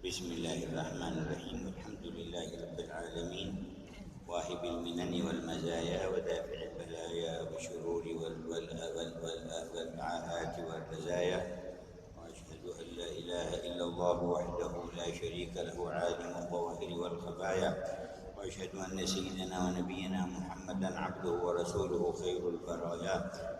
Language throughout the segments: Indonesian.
Bismillahirrahmanirrahim. Alhamdulillahirabbil alamin. Wahibil minani wal mazaya wa dafi'il balaya wa syururi wal aati wal razaya. Wa asyhadu an la ilaha illallah wahdahu la syarika lahu alimul zawahiri wal khabaya. وأشهد أن سيدنا ونبينا محمدا عبده ورسوله خير البرايا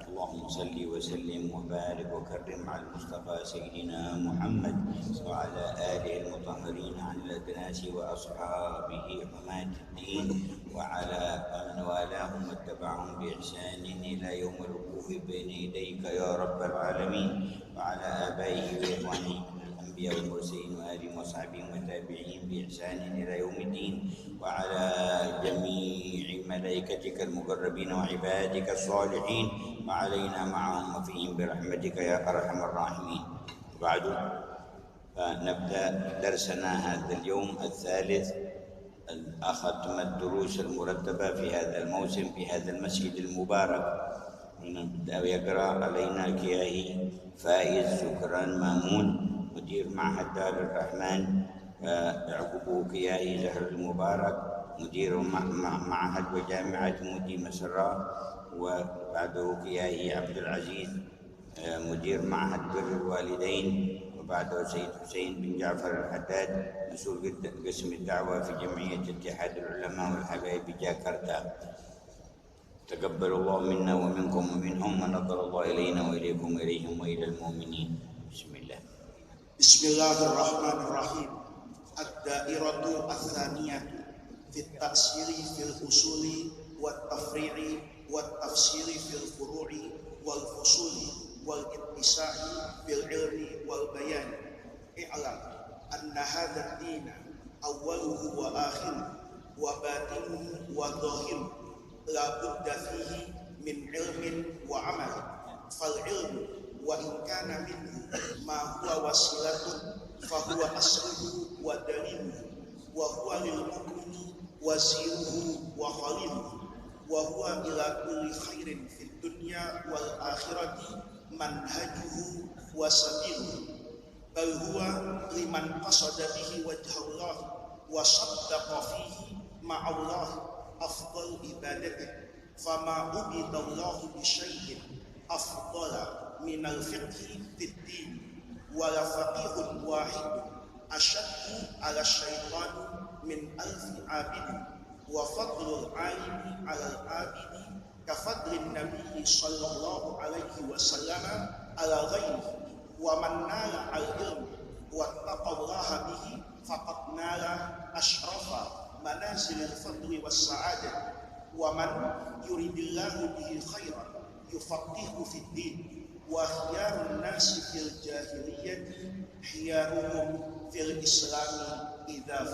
اللهم صل وسلم وبارك وكرم على المصطفى سيدنا محمد وعلى آله المطهرين عن الأدناس وأصحابه حماة الدين وعلى من والاهم واتبعهم بإحسان إلى يوم الوقوف بين يديك يا رب العالمين وعلى آبائه وإخوانه الأنبياء والمرسلين وآلهم وصحبهم والتابعين بإحسان إلى يوم الدين وعلى جميع ملائكتك المقربين وعبادك الصالحين وعلينا معهم وفيهم برحمتك يا أرحم الراحمين. بعد نبدأ درسنا هذا اليوم الثالث ختم الدروس المرتبة في هذا الموسم في هذا المسجد المبارك. نبدأ يقرأ علينا الكياهي فائز شكران مامون مدير معهد دار الرحمن، يعقوب كياهي زهر المبارك مدير معهد وجامعة مودي مسرة، وبعده كياهي عبد العزيز مدير معهد بر الوالدين، وبعده سيد حسين بن جعفر الحداد مسؤول قسم الدعوة في جمعية اتحاد العلماء والحبايب بجاكرتا. تقبل الله منا ومنكم ومنهم ونظر الله إلينا وإليكم وإليهم وإلى المؤمنين. بسم الله. Bismillahirrahmanirrahim. Ad-dairatu ats-tsaniyah fi at-ta'siri fil usuli wat tafri'i wat tafsiri fil furu'i wal fusuli wal ittisa'i fil ilmi wal bayan. I'lam anna hadha ad-din awwaluhu wa akhiruhu wa batinuhu wa dhahiruhu la budda fihi min ilmin wa amal. Fal ilmu wa in kana minhu ma huwa wasilatun fa huwa asluhu wa daliluhu wa huwa lil mu'mini wasiruhu wa khaliluhu wa huwa ila kulli khairin fid dunya wal akhirati manhajuhu wa sabiluhu bal huwa liman qasada bihi wajhallah wa saddaqa fihi ma'allah afdal ibadati fama ubidallahu bi syai'in afdala min al-fiqhi fid din wala faqihun wahid ashaddu ala syaitan min alfi abid wa fadlul alimi ala al-abidi ka fadlin nabiy sallallahu alaihi wasallam ala ghairihi wa man nala al-ilm wa taqallaha bihi faqad nala ashrafa manazil al-fadli was sa'adah wa man yuridillahu bihi khairan yufaqihu fid din wa khiyarun nasi fil jahiliyyati khiyaruhum fil islami idza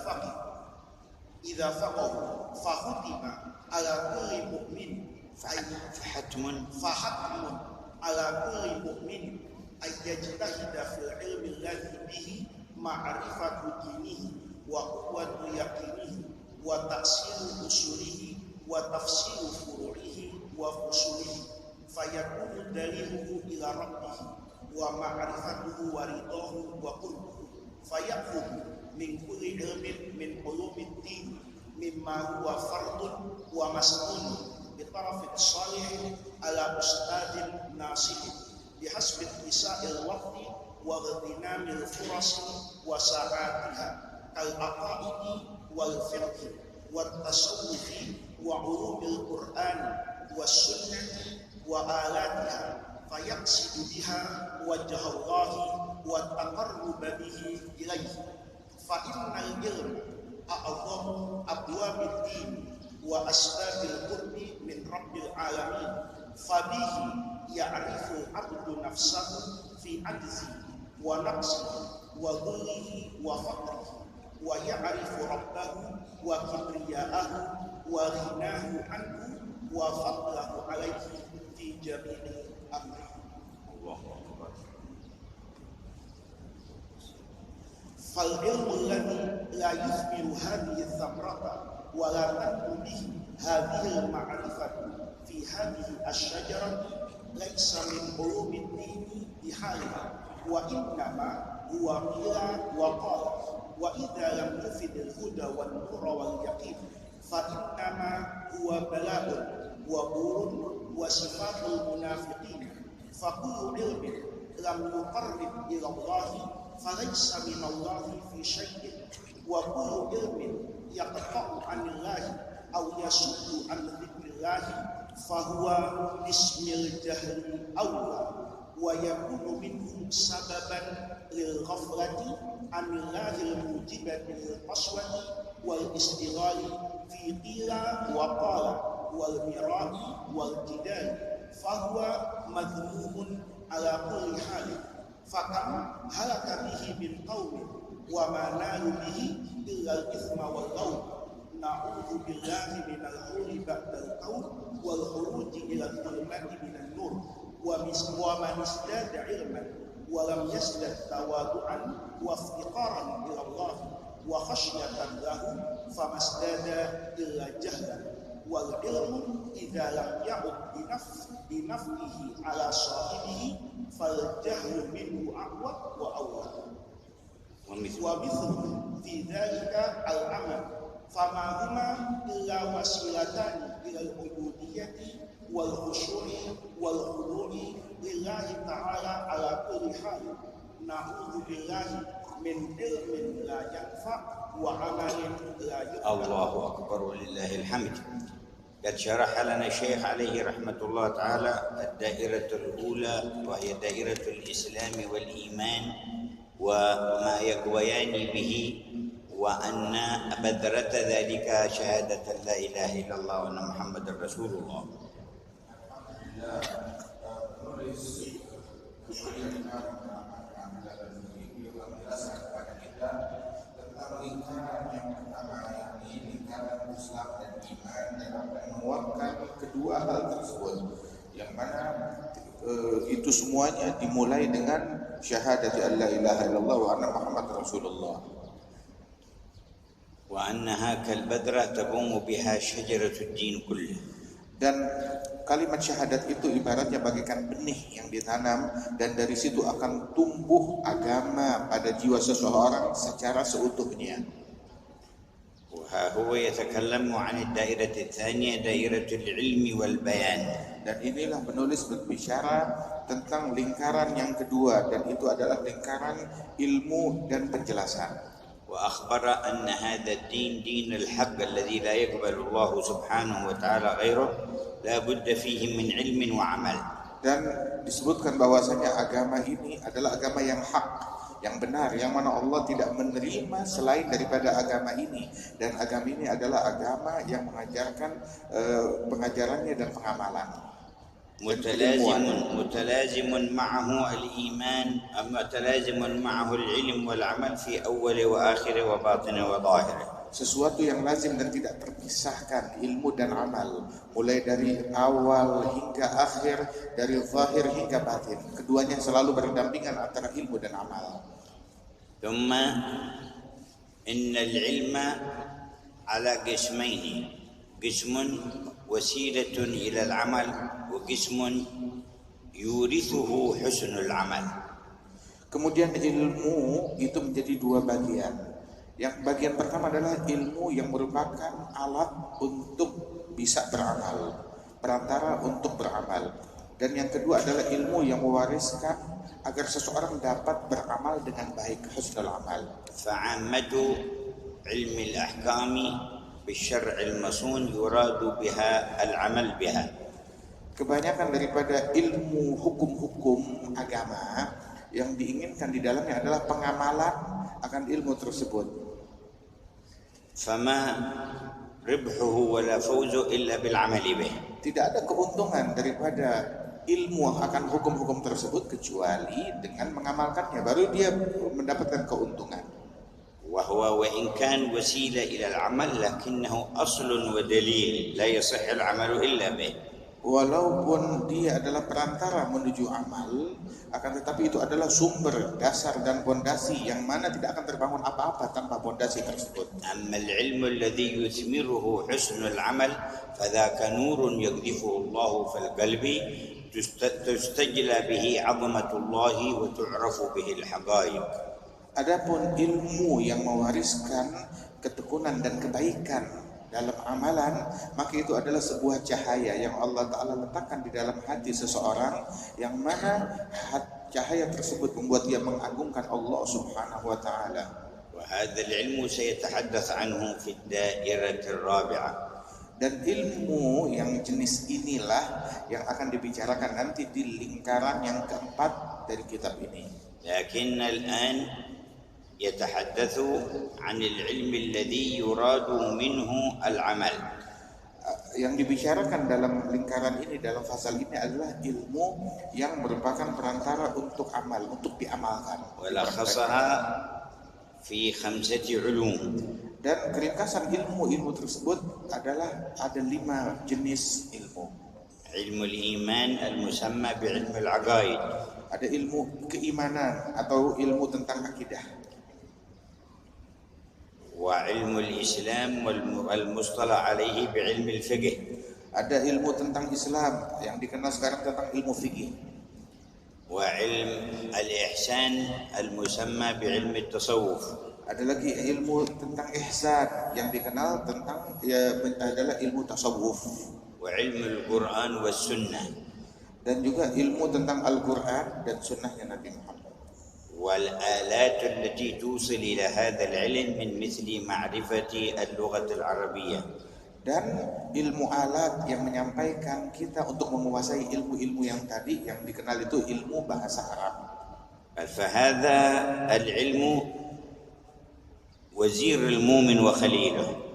faqahu fa hutima ala kulli mu'min fahatmun ala kulli mu'min ay yajtahida fil ilmi alladhi bihi ma'rifatu dinihi wa quwwatu yaqinihi wa ta'silu usulihi wa tafsiru furu'ihi wa fusulihi fayakunu daliluhu ila rabbih wa ma'rifatuhu wa ridahu wa qurbuhu fayakhudhu min kulli ilmin min ulumid din mimma huwa fardun wa mas'ulun bi tarafin salih ala ustadin nasihin bihasbi nisa'il waqti wa ghtinamil furasi wa sa'atiha kal aqaidi wal fiqh wat tasawwufi wa ulumil qur'an was sunnah wa alatiha fayaqsidu biha wajha Allah wa taqarruba bihi ilayhi fa innal ilm a'zamu abwabid din wa asbabil qurbi min rabbil alamin fa bihi ya'rifu 'abdu nafsahu fi ajzi wa naqsihi wa dhullihi wa faqrihi wa ya'rifu rabbahu wa kibriya'ahu wa ghinahu anhu wa fadlahu alayhi fi jami'i amri. Allahu akbar. Fal ilmu alladhi la yuthmiru hadhihi thamrata wa la tanbu bihi hadhihi al-ma'rifatu fi hadhihi ash-shajarati laysa min ulumid dini bihaliha wa innama huwa qila wa qala وإذا لم يفد الهدى والنور واليقين فإنما هو بلاء وبور وصفات المنافقين فكل علم لم يقرب إلى الله فليس من الله في شيء وكل علم يقطع عن الله أو يصد عن ذكر الله فهو باسم الجهل أولى ويكون منه سببا للغفلة عن الله الموجبة للقسوة والاستغلال في قيل وقال والمراء والجدال فهو مذموم على كل حال فكم هلك به من قوم وما نالوا به إلا الإثم واللوم نعوذ بالله من الحول بعد القول والخروج إلى الظلمات من النور ومن ازداد علما ولم يزدد تواضعا وافتقارا إلى الله وخشية له فما ازداد إلا جهلا والعلم إذا لم يعد بنفعه على صاحبه فالجهل منه أعوى وأولى ومثله في ذلك العمل فما هما إلا وسيلتان إلى العبودية والخشوع والخضوع لله تعالى على كل حال نعوذ بالله من علم لا ينفع وعمل لا يقبل. الله أكبر ولله الحمد. قد شرح لنا الشيخ عليه رحمة الله تعالى الدائرة الأولى وهي دائرة الإسلام والإيمان وما يقويان به وأن بذرة ذلك شهادة لا إله إلا الله وأن محمد رسول الله. Menguatkan kedua hal tersebut yang mana itu semuanya dimulai dengan syahadat la ilaha illallah wa anna Muhammad Rasulullah. Wa annaha kal badrah taqumu biha syajaratud din kulluh. Dan kalimat syahadat itu ibaratnya bagaikan benih yang ditanam dan dari situ akan tumbuh agama pada jiwa seseorang secara seutuhnya. وهو يتكلم عن الدائرة الثانية دائرة العلم والبيان. Dan inilah penulis berbicara tentang lingkaran yang kedua dan itu adalah lingkaran ilmu dan penjelasan. وأخبر أن هذا الدين دين الحق الذي لا يقبل الله سبحانه وتعالى غيره لا بد فيه من علم وعمل. Dan disebutkan bahwasanya agama ini adalah agama yang hak, yang benar, yang mana Allah tidak menerima selain daripada agama ini, dan agama ini adalah agama yang mengajarkan pengajarannya dan pengamalan. متلازم معه الإيمان متلازم معه العلم والعمل في أول وآخر وباطن وظاهر. Sesuatu yang lazim dan tidak terpisahkan, ilmu dan amal, mulai dari awal hingga akhir, dari zahir hingga batin. Keduanya selalu berdampingan antara ilmu dan amal. ثم إن العلم على قسمين، قسم وسيلة إلى العمل وقسم يورثه حسن العمل. Kemudian ilmu itu menjadi dua bagian. Yang bagian pertama adalah ilmu yang merupakan alat untuk bisa beramal, perantara untuk beramal. Dan yang kedua adalah ilmu yang mewariskan agar seseorang dapat beramal dengan baik, husnul amal. فعامة علم الأحكام بالشرع المصون يراد بها العمل بها. Kebanyakan daripada ilmu hukum-hukum agama yang diinginkan di dalamnya adalah pengamalan akan ilmu tersebut. فما ربحه ولا فوزه إلا بالعمل به. Tidak ada keuntungan daripada ilmu akan hukum-hukum tersebut kecuali dengan mengamalkannya, baru dia mendapatkan keuntungan. وهو وإن كان وسيلة إلى العمل لكنه أصل ودليل لا يصح العمل إلا به. Walaupun dia adalah perantara menuju amal, akan tetapi itu adalah sumber, dasar dan pondasi yang mana tidak akan terbangun apa-apa tanpa pondasi tersebut. أما العلم الذي يثمره حسن العمل فذاك نور يقذفه الله في القلب تستجلى به عظمة الله وتعرف به الحقائق. Adapun ilmu yang mewariskan ketekunan dan kebaikan dalam amalan, maka itu adalah sebuah cahaya yang Allah Ta'ala letakkan di dalam hati seseorang, yang mana cahaya tersebut membuat dia mengagungkan Allah Subhanahu wa Ta'ala. وهذا العلم سيتحدث عنه في الدائرة الرابعة. Dan ilmu yang jenis inilah yang akan dibicarakan nanti di lingkaran yang keempat dari kitab ini. لكن الآن يتحدث عن العلم الذي يراد منه العمل. Yang dibicarakan dalam lingkaran ini, dalam fasal ini adalah ilmu yang merupakan perantara untuk amal, untuk diamalkan. ولخصها في 5 علوم. Dan keringkasan ilmu tersebut adalah ada 5 jenis ilmu. علم الإيمان المسمى بعلم العقائد. Ada ilmu keimanan atau ilmu tentang akidah. وعلم الإسلام والمصطلح عليه بعلم الفقه. Ada ilmu tentang Islam yang dikenal sekarang tentang ilmu fikih. وعلم الإحسان المسمى بعلم التصوف. Ada lagi ilmu tentang ihsan yang dikenal tentang adalah ilmu tasawuf. وعلم القرآن والسنة. Dan juga ilmu tentang Al-Quran dan sunnahnya Nabi Muhammad. والآلات التي توصل إلى هذا العلم من مثل معرفة اللغة العربية. Dan ilmu alat yang menyampaikan kita untuk menguasai ilmu-ilmu yang tadi yang dikenal itu ilmu bahasa Arab. فهذا العلم وزير المؤمن وخليله.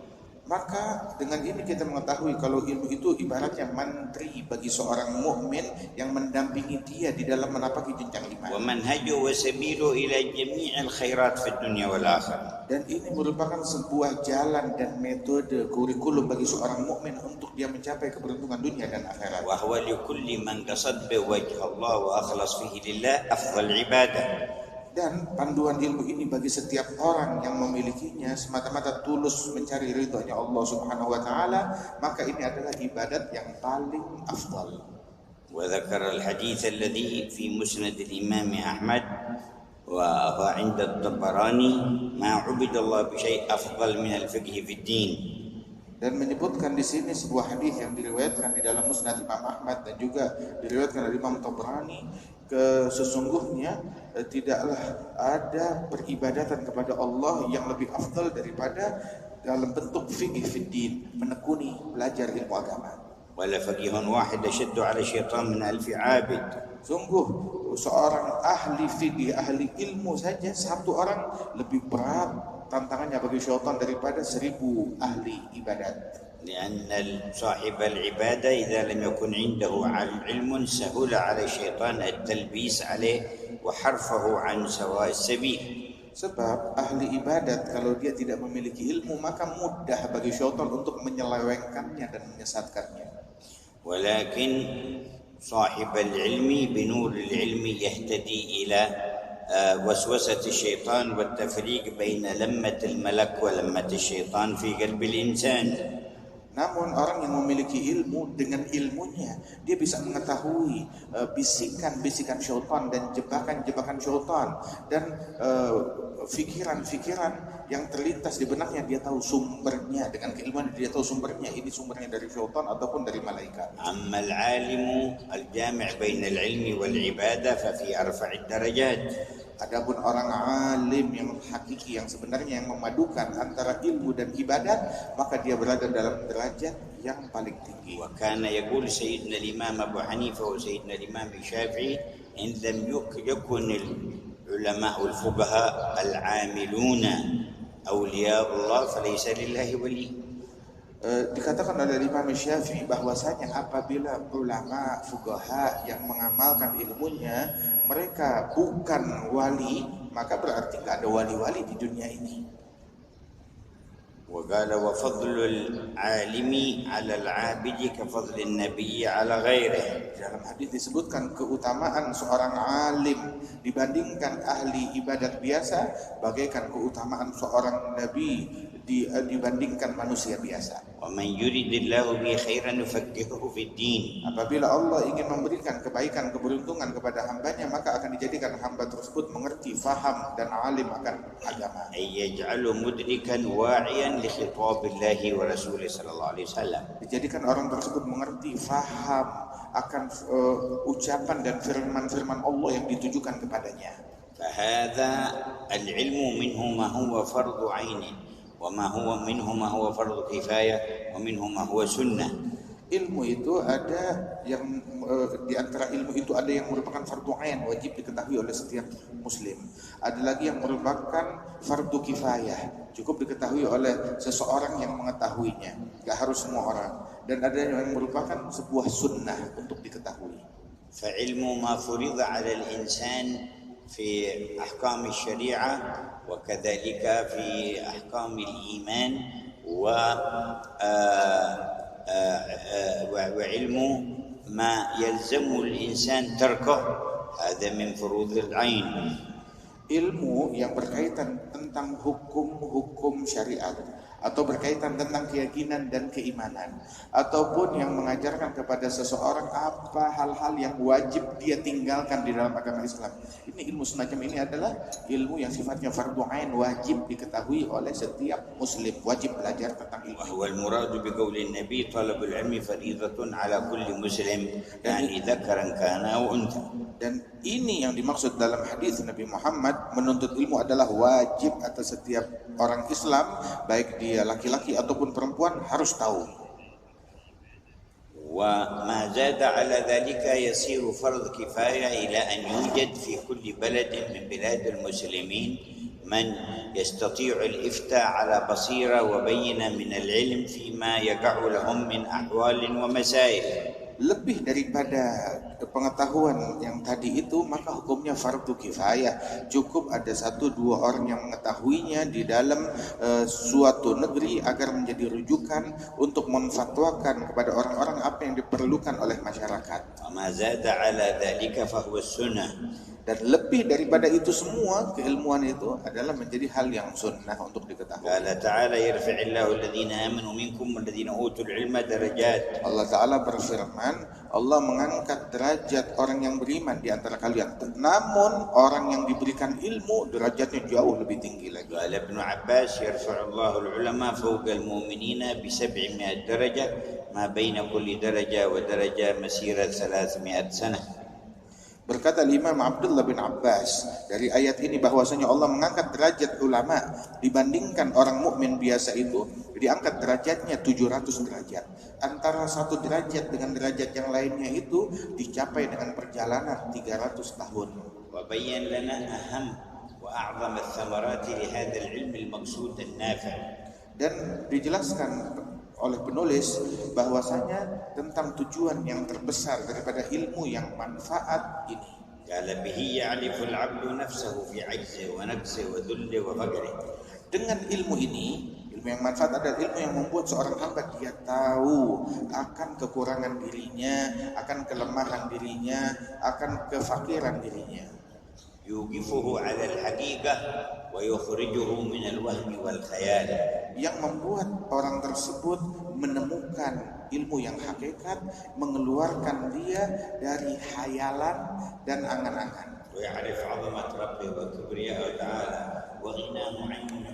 Maka dengan ini kita mengetahui kalau ilmu itu ibaratnya menteri bagi seorang mukmin yang mendampingi dia di dalam menapaki jenjang iman. ومنهجه وسبيله إلى جميع الخيرات في الدنيا والآخرة. Dan ini merupakan sebuah jalan dan metode kurikulum bagi seorang mukmin untuk dia mencapai keberuntungan dunia dan akhirat. وهو لكل من قصد بوجه الله وأخلص فيه لله أفضل عبادة. Dan panduan ilmu ini bagi setiap orang yang memilikinya semata-mata tulus mencari ridhonya Allah Subhanahu wa Ta'ala, maka ini adalah ibadat yang paling afdal. وذكر الحديث الذي في مسند الإمام أحمد وعند الطبراني ما عبد الله بشيء أفضل من الفقه في الدين. Dan menyebutkan di sini sebuah hadis yang diriwayatkan di dalam Musnad Imam Ahmad dan juga diriwayatkan oleh Imam Tabrani, sesungguhnya tidaklah ada peribadatan kepada Allah yang lebih afdal daripada dalam bentuk fikih fiddin, menekuni belajar ilmu agama. ولا فقيه واحد أشد على الشيطان من 1000 عابد. Sungguh seorang ahli fikih, ahli ilmu saja satu orang lebih berat tantangannya bagi syaitan daripada 1000 ahli ibadat. لأن صاحب العبادة إذا لم يكن عنده علم سهل على الشيطان التلبيس عليه وحرفه عن سواء السبيل. Sebab ahli ibadat kalau dia tidak memiliki ilmu maka mudah bagi syaitan untuk menyelewengkannya dan menyesatkannya. ولكن صاحب العلم بنور العلم يهتدي إلى وسوسة الشيطان والتفريق بين لمة الملك ولمة الشيطان في قلب الإنسان. Namun orang yang memiliki ilmu, dengan ilmunya dia bisa mengetahui bisikan-bisikan syaitan dan jebakan-jebakan syaitan dan fikiran-fikiran yang terlintas di benaknya, dia tahu sumbernya. Dengan keilmuan dia tahu sumbernya, ini sumbernya dari syaitan ataupun dari malaikat. أما العالم الجامع بين العلم والعبادة ففي أرفع الدرجات. Adapun orang alim yang hakiki, yang sebenarnya yang memadukan antara ilmu dan ibadat, maka dia berada dalam derajat yang paling tinggi. وكان يقول سيدنا الإمام أبو حنيفة وسيدنا الإمام الشافعي إن لم يكن العلماء الفقهاء العاملون أولياء الله فليس لله ولي. Dikatakan oleh Imam Syafi'i bahwasanya apabila ulama fuqaha yang mengamalkan ilmunya mereka bukan wali, maka berarti tidak ada wali-wali di dunia ini. وقال وفضل العالم على العابد كفضل النبي على غيره. Dalam hadis disebutkan keutamaan seorang alim dibandingkan ahli ibadat biasa bagaikan keutamaan seorang nabi dibandingkan manusia biasa. ومن يرد الله به خيرا يفقهه في الدين. Apabila Allah ingin memberikan kebaikan, keberuntungan kepada hambanya, maka akan dijadikan hamba tersebut mengerti, faham, dan alim akan agama. أن يجعله مدركا واعيا لخطاب الله ورسوله صلى الله عليه وسلم. Dijadikan orang tersebut mengerti, faham akan ucapan dan firman-firman Allah yang ditujukan kepadanya. فهذا العلم منه ما هو فرض عين وما هو منه ما هو فرض كفاية ومنه ما هو سنة. Ilmu itu ada yang di antara ilmu itu ada yang merupakan fardu ain, wajib diketahui oleh setiap muslim. Ada lagi yang merupakan fardu kifayah, cukup diketahui oleh seseorang yang mengetahuinya, gak harus semua orang. Dan ada yang merupakan sebuah sunnah untuk diketahui. فعلم ما فرض على الإنسان في أحكام الشريعة وكذلك في أحكام الإيمان وعلم ما يلزم الإنسان تركه هذا من فروض العين. Ilmu yang berkaitan tentang hukum-hukum syariat atau berkaitan tentang keyakinan dan keimanan, ataupun yang mengajarkan kepada seseorang apa hal-hal yang wajib dia tinggalkan di dalam agama Islam. Ini ilmu semacam ini adalah ilmu yang sifatnya fardu ain, wajib diketahui oleh setiap muslim, wajib belajar tentang ilmu. وهو المراد بقول النبي طلب العلم فريضة على كل مسلم يعني ذكرا كان أو أنثى. Dan ini yang dimaksud dalam hadis Nabi Muhammad, menuntut ilmu adalah wajib atas setiap orang Islam, baik dia laki-laki ataupun perempuan, harus tahu. وما زاد على ذلك يصير فرض كفاية إلى أن يوجد في كل بلد من بلاد المسلمين من يستطيع الإفتاء على بصيرة وبينة من العلم فيما يقع لهم من أحوال ومسائل. Lebih daripada pengetahuan yang tadi itu, maka hukumnya fardu kifayah. Cukup ada 1-2 orang yang mengetahuinya di dalam suatu negeri agar menjadi rujukan untuk memfatwakan kepada orang-orang apa yang diperlukan oleh masyarakat. وما زاد على ذلك فهو السنة. Dan lebih daripada itu semua, keilmuan itu adalah menjadi hal yang sunnah untuk diketahui. قال تعالى يرفع الله الذين آمنوا منكم والذين أوتوا العلم درجات. Allah Ta'ala berfirman, Allah mengangkat derajat orang yang beriman di antara kalian. Namun orang yang diberikan ilmu derajatnya jauh lebih tinggi lagi. قال ابن عباس يرفع الله العلماء فوق المؤمنين ب700 درجة ما بين كل درجة ودرجة مسيرة 300 سنة. Berkata Imam Abdullah bin Abbas dari ayat ini bahwasanya Allah mengangkat derajat ulama dibandingkan orang mukmin biasa itu, diangkat derajatnya 700 derajat. Antara satu derajat dengan derajat yang lainnya itu dicapai dengan perjalanan 300 tahun. وبين لنا أهم وأعظم الثمرات لهذا العلم المقصود النافع. Dan dijelaskan oleh penulis bahwasanya tentang tujuan yang terbesar daripada ilmu yang manfaat ini. قال به يعرف العبد نفسه في عجزه ونقصه وذله وفقره. Dengan ilmu ini, ilmu yang manfaat adalah ilmu yang membuat seorang hamba dia tahu akan kekurangan dirinya, akan kelemahan dirinya, akan kefakiran dirinya. يوقفه على الحقيقة ويخرجه من الوهم والخيال. Yang membuat orang tersebut menemukan ilmu yang hakikat, mengeluarkan dia dari khayalan dan angan-angan. ويعرف عظمة ربه وكبرياءه تعالى وغناه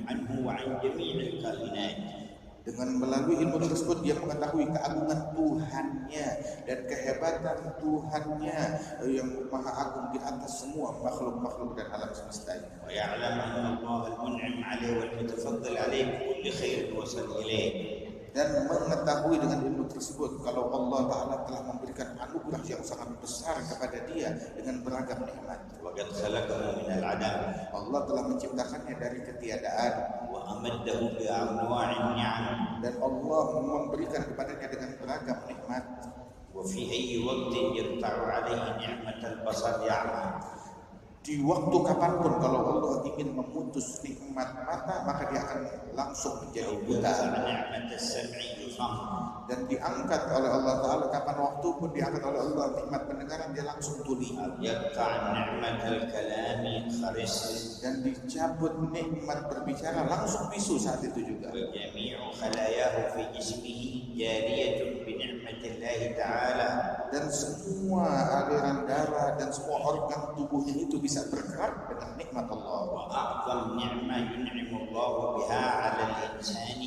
عنه وعن جميع الكائنات. Dengan melalui ilmu tersebut dia mengetahui keagungan Tuhannya dan kehebatan Tuhannya yang maha agung di atas semua makhluk-makhluk dan alam semesta ini. ويعلم أن الله المنعم عليه والمتفضل عليه بكل خير وصل إليه. Dan mengetahui dengan ilmu tersebut kalau Allah Ta'ala telah memberikan anugerah yang sangat besar kepada dia dengan beragam nikmat. وقد خلقه من العدم. Allah telah menciptakannya dari ketiadaan. وأمده بأنواع النعم. Dan Allah memberikan kepadanya dengan beragam nikmat. وفي أي وقت يقطع عليه نعمة البصر يعمى. Di waktu kapanpun kalau Allah ingin memutus nikmat mata, maka dia akan langsung menjadi buta. نعمة السمع يصم. Dan diangkat oleh Allah Ta'ala kapan waktu pun diangkat oleh Allah nikmat pendengaran, dia langsung tuli. يقطع نعمة الكلام ينقرس dan dicabut nikmat berbicara, langsung bisu saat itu juga. وجميع خلاياه في جسمه جارية بنعمة الله تعالى. Dan semua aliran darah dan semua organ tubuhnya itu bisa bergerak dengan nikmat Allah. وأعظم نعمة ينعم الله بها على الإنسان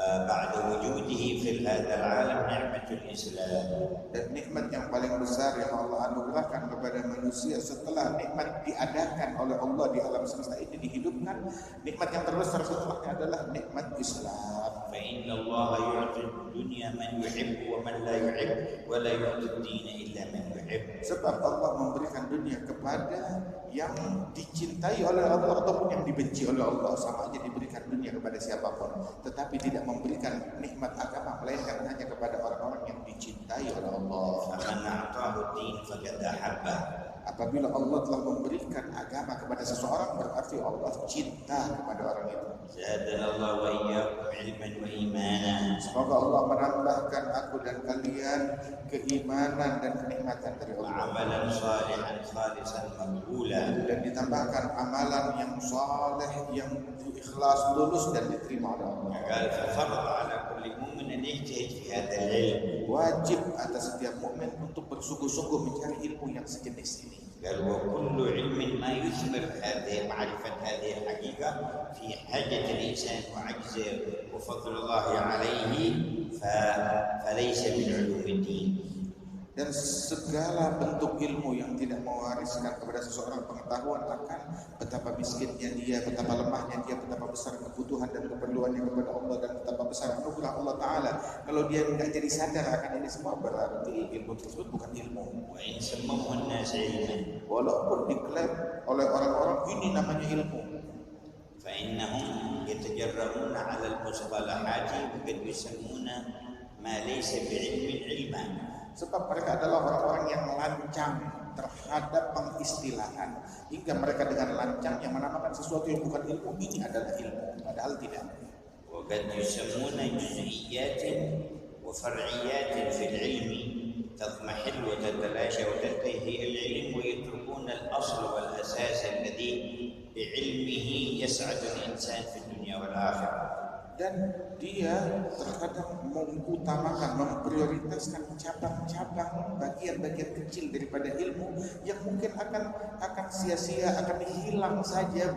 بعد وجوده في هذا العالم نعمة الإسلام. Dan nikmat yang paling besar yang Allah anugerahkan kepada manusia setelah nikmat diadakan oleh Allah di alam semesta ini dihidupkan, nikmat yang terbesar setelahnya adalah nikmat Islam. فإن الله يعطي الدنيا من يحب ومن لا يحب ولا يعطي الدين إلا من يحب. Sebab Allah memberikan dunia kepada yang dicintai oleh Allah ataupun yang dibenci oleh Allah, sama aja diberikan dunia kepada siapapun, tetapi tidak memberikan nikmat agama melainkan hanya kepada orang-orang yang dicintai oleh Allah. فمن أعطاه الدين فقد أحبه. Apabila Allah telah memberikan agama kepada seseorang, berarti Allah cinta kepada orang itu. زادنا الله وإياكم علما وإيمانا. Semoga Allah menambahkan aku dan kalian keimanan dan kenikmatan dari Allah, وعملا صالحا خالصا مقبولا. dan ditambahkan amalan yang saleh, yang ikhlas, lulus dan diterima oleh Allah. قال ففرض على كل مؤمن أن يجتهد في هذا العلم. Wajib atas setiap mukmin untuk bersungguh-sungguh mencari ilmu yang sejenis ini. قال وكل علم ما يثمر هذه معرفة هذه الحقيقة في حاجة الإنسان وعجزه وفضل الله عليه فليس من علوم الدين. Dan segala bentuk ilmu yang tidak mewariskan kepada seseorang pengetahuan akan betapa miskinnya dia, betapa lemahnya dia, betapa besar kebutuhan dan keperluannya kepada Allah, dan betapa besar anugerah Allah Ta'ala. Kalau dia tidak jadi sadar akan ini semua, berarti ilmu tersebut bukan ilmu. وإن سموه الناس علما Walaupun diklaim oleh orang-orang ini namanya ilmu, فإنهم يتجرؤون على المصطلحات وقد يسمون ما ليس بعلم علما. sebab mereka adalah orang-orang yang lancang terhadap pengistilahan, hingga mereka dengan lancangnya menamakan sesuatu yang bukan ilmu ini adalah ilmu, padahal tidak. وقد يسمون جزئيات وفرعيات في العلم تضمحل وتتلاشى وتنتهي هي العلم، ويتركون الأصل والأساس الذي بعلمه يسعد الإنسان في الدنيا والآخرة. Dan dia terkadang mengutamakan, memprioritaskan cabang-cabang, bagian-bagian kecil daripada ilmu yang mungkin akan sia-sia, akan hilang saja,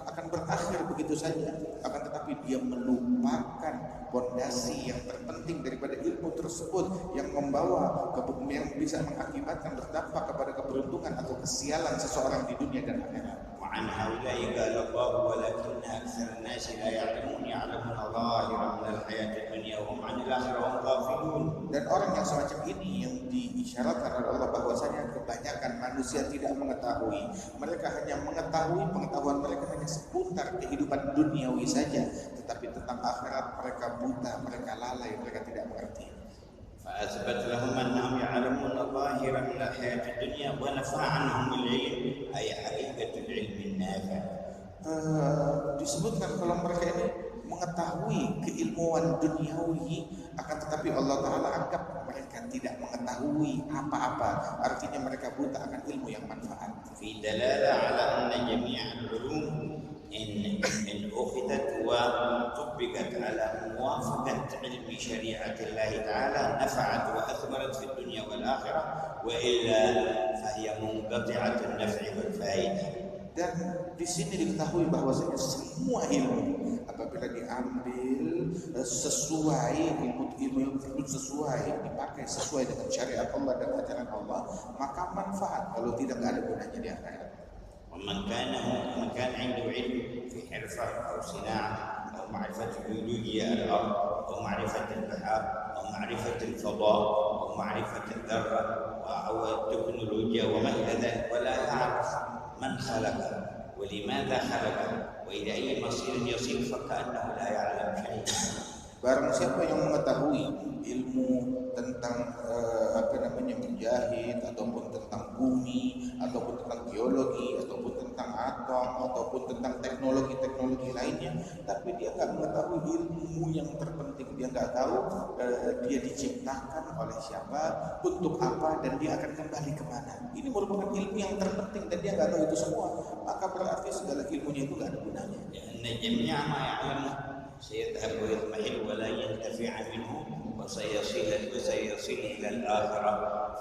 akan berakhir begitu saja. Akan tetapi dia melupakan pondasi yang terpenting daripada ilmu tersebut, yang yang bisa mengakibatkan berdampak kepada keberuntungan atau kesialan seseorang di dunia dan akhirat. وعن هؤلاء قال الله ولكن أكثر الناس لا يعلمون يعلمون ظاهرا من الحياة الدنيا وهم عن الآخرة هم غافلون. Dan orang yang semacam ini yang diisyaratkan oleh Allah bahwasanya kebanyakan manusia tidak mengetahui. Mereka hanya mengetahui, pengetahuan mereka hanya seputar kehidupan duniawi saja, tetapi tentang akhirat mereka buta, mereka lalai, mereka tidak mengerti. فأثبت لهم أنهم يعلمون ظاهرا من الحياة الدنيا ونفى عنهم العلم أي حقيقة العلم النافع. Disebutkan kalau mereka ini mengetahui keilmuan duniawi, akan tetapi Allah Ta'ala anggap mereka tidak mengetahui apa-apa, artinya mereka buta akan ilmu yang manfaat. في دلالة على أن جميع العلوم إن أخذت وطبقت على موافقة علم شريعة الله تعالى نفعت وأثمرت في الدنيا والآخرة، وإلا فهي منقطعة النفع والفائدة. Dan di sini diketahui bahwasanya semua ilmu apabila diambil sesuai, ilmu yang tersebut sesuai, dipakai sesuai dengan syariat Allah dan ajaran Allah, maka manfaat. Kalau tidak, ada gunanya di akhirat. ومن كان عنده علم في حرفة أو صناعة أو معرفة جيولوجيا الأرض أو معرفة البحار أو معرفة الفضاء أو معرفة الذرة أو التكنولوجيا وما إلى ذلك ولا يعرف من خلقه ولماذا خلقه وإلى أي مصير يصير فكأنه لا يعلم شيئا. Barang siapa yang mengetahui ilmu tentang menjahit, ataupun tentang bumi, ataupun tentang geologi, ataupun tentang tentang atom ataupun tentang teknologi-teknologi lainnya, tapi dia nggak mengetahui ilmu yang terpenting. Dia nggak tahu dia diciptakan oleh siapa, untuk apa, dan dia akan kembali kemana. Ini merupakan ilmu yang terpenting dan dia nggak tahu itu semua. Maka berarti segala ilmunya itu nggak ada gunanya. لأن جميع ما يعلمه سيذهب ويضمحل ولا ينتفع منه وسيصل إلى الآخرة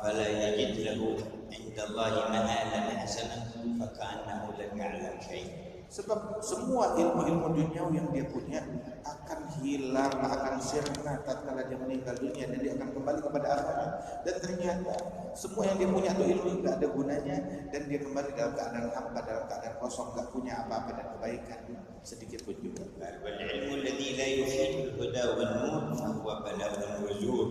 فلا يجد له عند الله مآلا حسنا فكأنه لم يعلم شيء. Sebab semua ilmu-ilmu duniawi yang dia punya akan hilang, akan sirna tatkala dia meninggal dunia, dan dia akan kembali kepada akhirat. Dan ternyata semua yang dia punya itu ilmu nggak ada gunanya, dan dia kembali dalam keadaan hampa, dalam keadaan kosong, nggak punya apa-apa dan kebaikan sedikit pun juga. والعلم الذي لا يفيد الهدى والنور فهو بلاء وزور.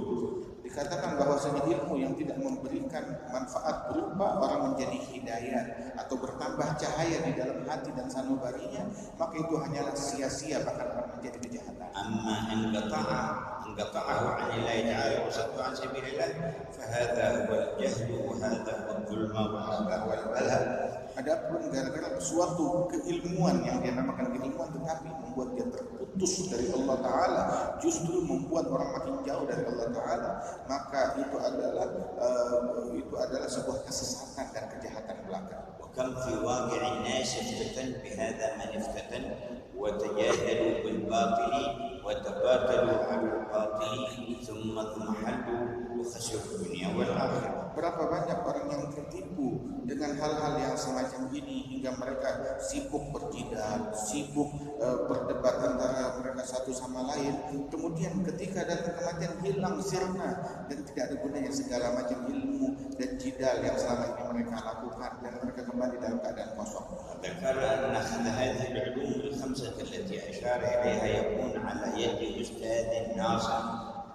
Dikatakan bahwasanya ilmu yang tidak memberikan manfaat berupa orang menjadi hidayah atau bertambah cahaya di dalam hati dan sanubarinya, maka itu hanyalah sia-sia, bahkan akan menjadi kejahatan. أما إن قطعه عن الله تعالى وصده عن سبيل الله فهذا هو الجهل وهذا هو الظلم وهذا هو البلاء. Adapun gara-gara suatu keilmuan yang dia namakan keilmuan tetapi membuat dia terputus dari Allah Ta'ala, justru membuat orang makin jauh dari Allah Ta'ala, maka itu adalah sebuah kesesatan dan kejahatan belaka. وكم في واقع الناس افتتن بهذا من افتتن وتجاهلوا بالباطل وتقاتلوا على الباطل ثم اضمحلوا وخسروا الدنيا والآخرة. Berapa banyak orang yang tertipu dengan hal-hal yang semacam ini hingga mereka sibuk berjidal, sibuk berdebat antara mereka satu sama lain. Kemudian ketika datang kematian hilang sirna dan tidak ada gunanya segala macam ilmu dan jidal yang selama ini mereka lakukan, dan mereka kembali dalam keadaan kosong. ذكر أن أخذ هذه العلوم الخمسة التي أشار إليها يكون على يد أستاذ ناصح.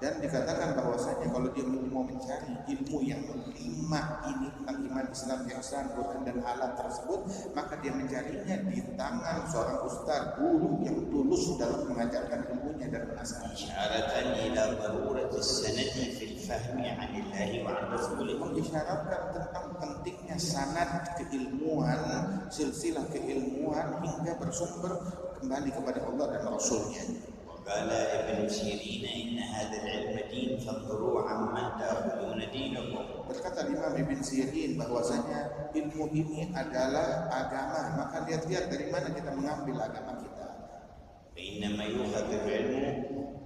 Dan dikatakan bahwasanya kalau dia mau mencari ilmu yang lima ini tentang iman, Islam, ihsan, Quran dan alam tersebut, maka dia mencarinya di tangan seorang ustaz, guru yang tulus dalam mengajarkan ilmunya dan menasihati. إشارة إلى ضرورة السند في الفهم عن الله وعن رسوله. Mengisyaratkan tentang pentingnya sanad keilmuan, silsilah keilmuan hingga bersumber kembali kepada Allah dan Rasulnya. قال ابن سيرين إن هذا العلم دين فانظروا عمن تأخذون دينكم. Berkata Imam Ibn Sirin bahwasanya ilmu ini adalah agama, maka lihat-lihat dari mana kita mengambil agama kita. فإنما يؤخذ العلم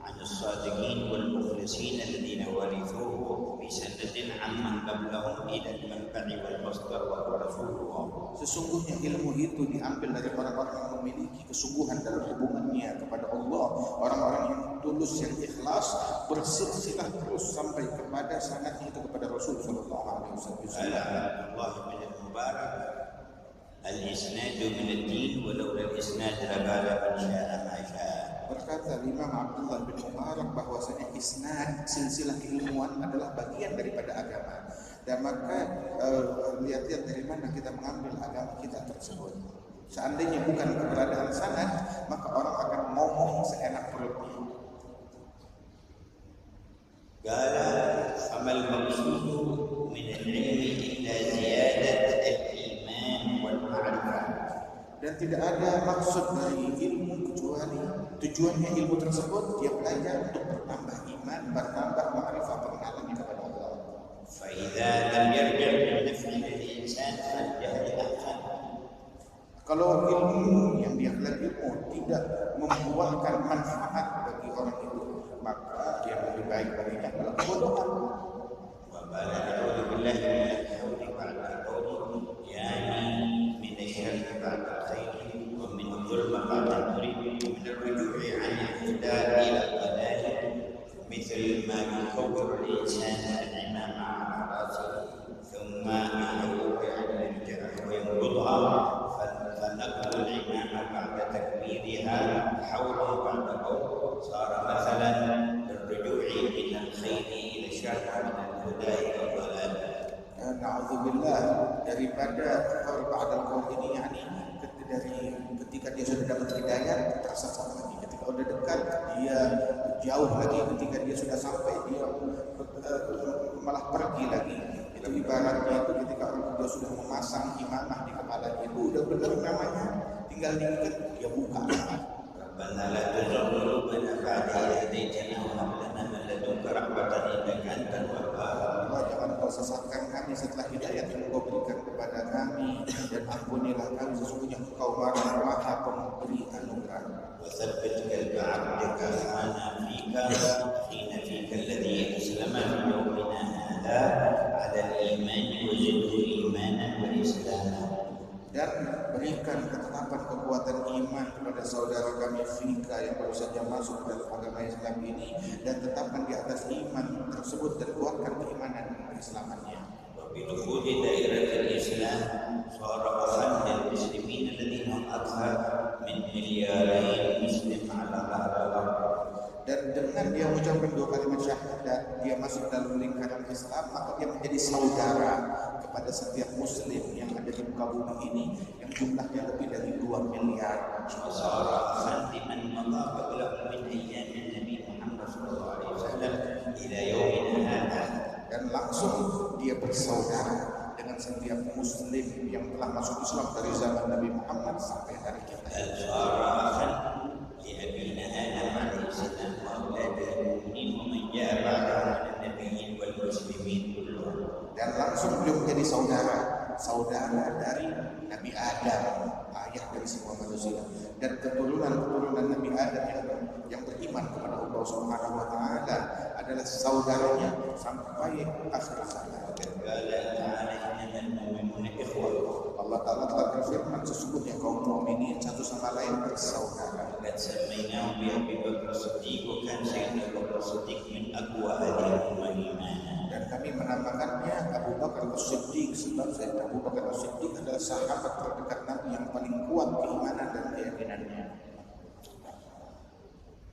عن الصادقين والمخلصين الذين ورثوه بسند عمن قبلهم إلى المنبع والمصدر وهو رسول الله. Sesungguhnya ilmu itu diambil dari orang-orang yang memiliki kesungguhan dalam hubungannya kepada Allah, orang-orang yang tulus, yang ikhlas, bersilsilah terus sampai kepada sanadnya itu kepada Rasul sallallahu alaihi wasallam. Allah bin Mubarak al-isnad min ad-din walau al-isnad labala man syaa ma syaa. Berkata Imam Abdullah bin Mubarak bahwasanya isnad, silsilah keilmuan adalah bagian daripada agama. Dan maka lihat-lihat dari mana kita mengambil agama kita tersebut. Seandainya bukan keberadaan sanad, maka orang akan ngomong seenak perutnya. Qala amal maqsud min al-ilm illa ziyadat al-iman wal ma'rifah. Dan tidak ada maksud dari ilmu kecuali tujuannya ilmu tersebut dia belajar untuk bertambah iman, bertambah ma'rifah, pengenalan kepada Allah. Fa idza lam yarji' min naf'i al-insan fal-jahl ahsan. Kalau ilmu yang dia gelar ilmu tidak membuahkan manfaat bagi orang itu, maka dia lebih baik baginya dalam kebodohan. Wa qala a'udzu billahi minal hawli ba'da al-qawli yani min asy-syarri ba'da al-khairi wa min adh-dhulmi ba'da al-nuri wa min ar-ruju'i 'an al-huda ila al-dalal مثل ما يكور الإنسان العمامة على رأسه ثم يعود يرجع وينقضها فنقل العمامة بعد تكبيرها حول بعد قول صار مثلا للرجوع من الخير إلى الشر من الهدى إلى الضلال. Na'udzubillah, daripada qaul ba'dal qaul ini yakni dari ketika dia sudah dapat hidayah tersesat lagi, ketika sudah dekat dia jauh lagi, ketika dia sudah sampai dia malah pergi lagi. Itu ibaratnya itu ketika orang dia sudah memasang imamah di kepala itu udah benar namanya, tinggal diingat ya buka. ربنا لا تزغ قلوبنا بعد إذ هديتنا وهب لنا من لدنك رحمة إنك أنت الوهاب. Allah, jangan kau sesatkan kami setelah hidayah yang kau berikan kepada kami, dan ampunilah kami, sesungguhnya engkau maha pemberi anugerah. وثبت قلب عبدك حين فيك الذي أسلم في يومنا هذا على الإيمان وزده إيمانا وإسلاما. Dan berikan ketetapan kekuatan iman kepada saudara kami Fika yang baru saja masuk dalam agama Islam ini, dan tetapkan di atas iman tersebut dan kuatkan keimanan dan keislamannya. وبدخول دائرة الإسلام صار أخا للمسلمين الذين هم أكثر من مليارين مسلم على ظهر الأرض. Dan dengan dia mengucapkan dua kalimat syahadat, dia masuk dalam lingkaran Islam, maka dia menjadi saudara kepada setiap muslim yang ada di muka bumi ini, yang jumlahnya lebih dari 2 miliar. وصار أخا لمن مضى قبله من أيام النبي محمد صلى الله عليه وسلم إلى يومنا هذا. Dan langsung dia bersaudara dengan setiap muslim yang telah masuk Islam dari zaman Nabi Muhammad sampai hari kita. صار أخا لأبينا آدم عليه السلام وأولاده المؤمنين ومن جاء بعده من النبيين والمسلمين كلهم. Dan langsung beliau menjadi saudara dari Nabi Adam, ayah dari semua manusia, dan keturunan Nabi Adam yang beriman kepada Allah Subhanahu wa taala adalah saudaranya sampai akhir zaman. Allah Ta'ala telah berfirman, sesungguhnya kaum mukminin satu sama lain bersaudara. Dan kami menamakannya Abu Bakar As-Siddiq, sebab Sayyidina Abu Bakar As-Siddiq adalah sahabat terdekat Nabi yang paling kuat keimanan dan keyakinannya.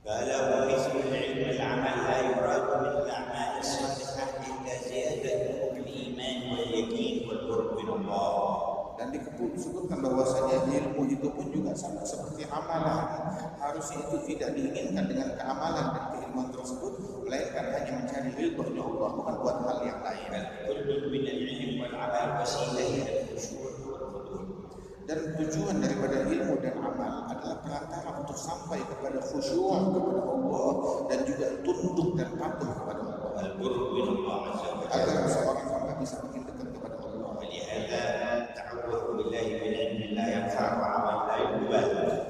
قال ومثل العلم العمل لا يراد من الأعمال الصالحة إلا زيادته بالإيمان واليقين والقرب من الله. Dan disebutkan bahwasanya ilmu itu pun juga sama seperti amalan, harusnya itu tidak diinginkan dengan keamalan dan keilmuan tersebut, melainkan hanya mencari ridhonya Allah, bukan buat hal yang lain. Dan tujuan daripada ilmu dan amal adalah perantara untuk sampai kepada khusyuk kepada Allah dan juga tunduk dan patuh kepada Allah, agar seorang hamba bisa makin dekat kepada Allah.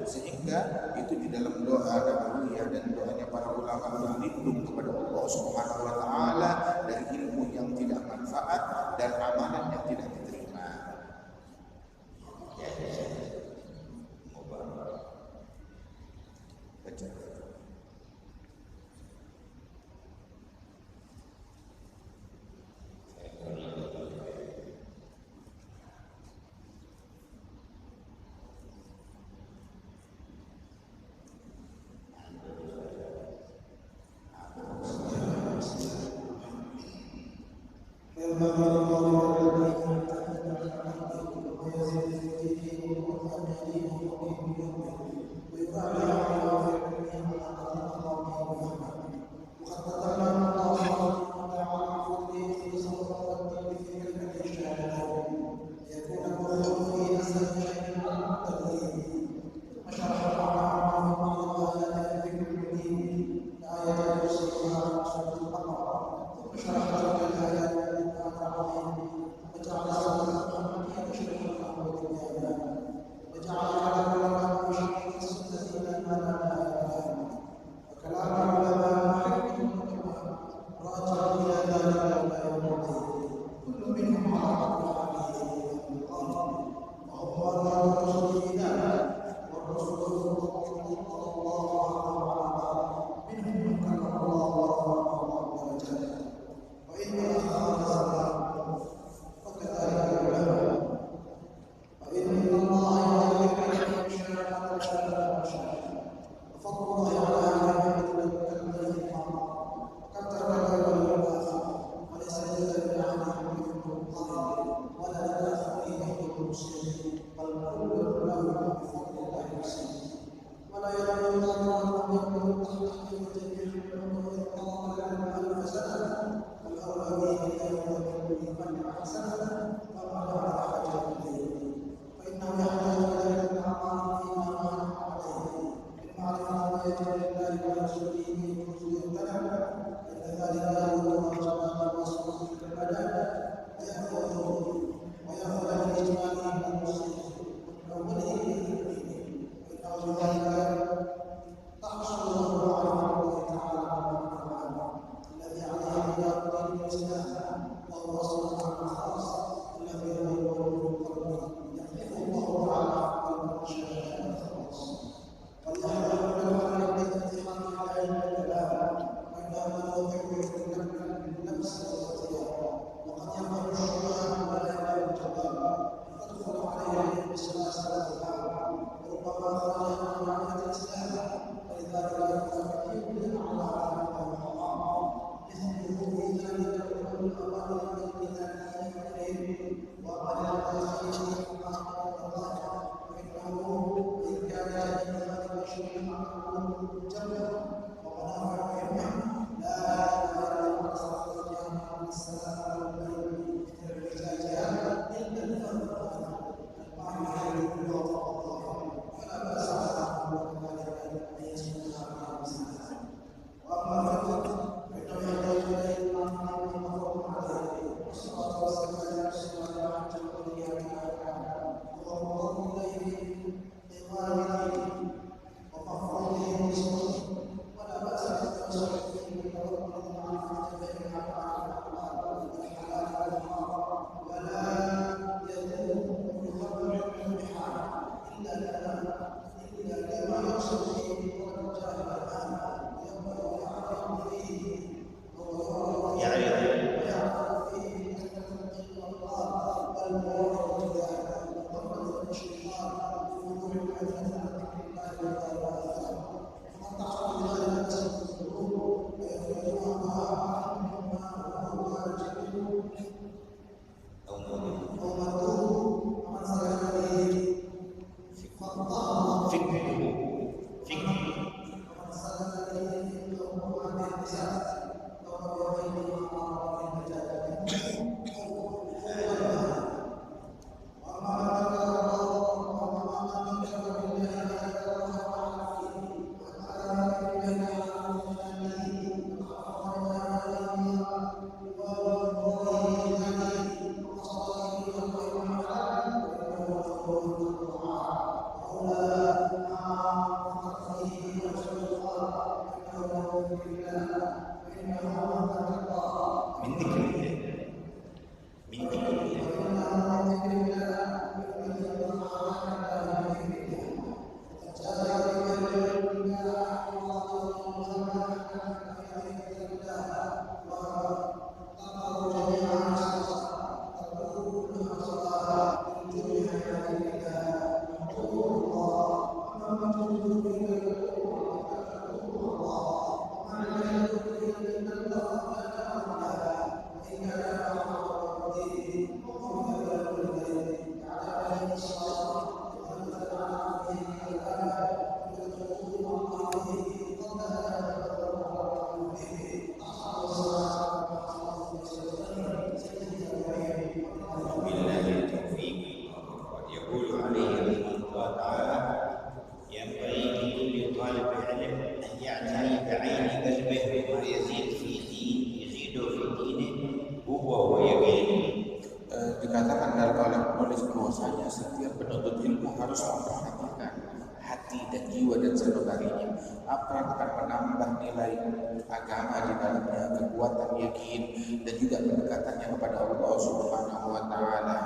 Sehingga itu di dalam doa nabawiyah dan doanya para ulama berlindung kepada Allah Subhanahu wa taala dari ilmu yang tidak manfaat dan amalan yang tidak diterima. Baca. Dikatakan dalam penulis bahwasanya setiap penuntut ilmu harus memperhatikan hati dan jiwa dan sanubarinya, apa yang akan menambah nilai agama di dalamnya, kekuatan yakin dan juga pendekatannya kepada Allah Subhanahu wa taala.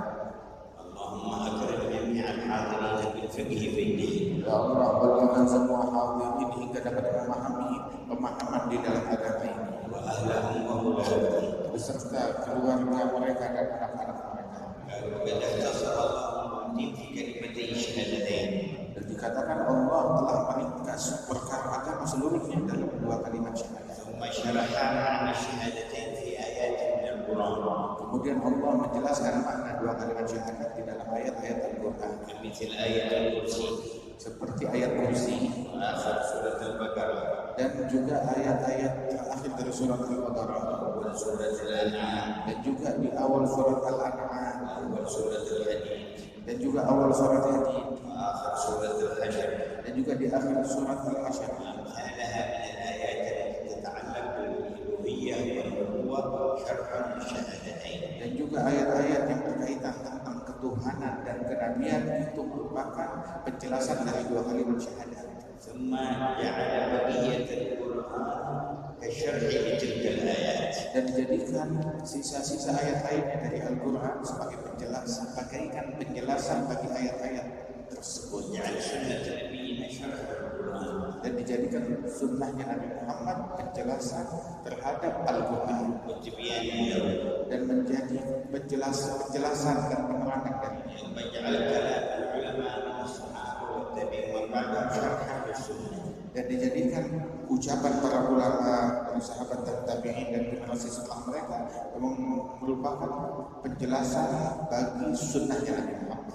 Allahumma akrim jami'al hadirin bil fiqh fi din. Ya Allah, berikan semua hadirin hingga dapat memahami pemahaman di dalam agama ini. Wa ahlahum wa ulama beserta keluarga mereka dan anak-anak mereka. Dan dikatakan Allah telah meringkas perkara agama seluruhnya dalam dua kalimat syahadat. Kemudian Allah menjelaskan makna dua kalimat syahadat di dalam ayat-ayat Al-Quran. Seperti ayat kursi dan juga ayat-ayat terakhir dari surat Al-Baqarah dan juga di awal surat Al-An'am dan juga awal surat Hadid dan juga di akhir surat Al-Hasyr. Dan juga ayat-ayat yang berkaitan tentang ketuhanan dan kenabian itu merupakan penjelasan dari dua kalimat syahadat. Dan dijadikan sisa-sisa ayat-ayatnya dari Al-Quran sebagai penjelasan, bagaikan penjelasan bagi ayat-ayat tersebut. Dan dijadikan sunnahnya Nabi Muhammad penjelasan terhadap Al-Quran dan menjadi penjelasan dan penerangan darinya. syarhan dan dijadikan ucapan para ulama, para sahabat dan tabi'in dan generasi setelah mereka memang merupakan penjelasan bagi sunnahnya Nabi Muhammad.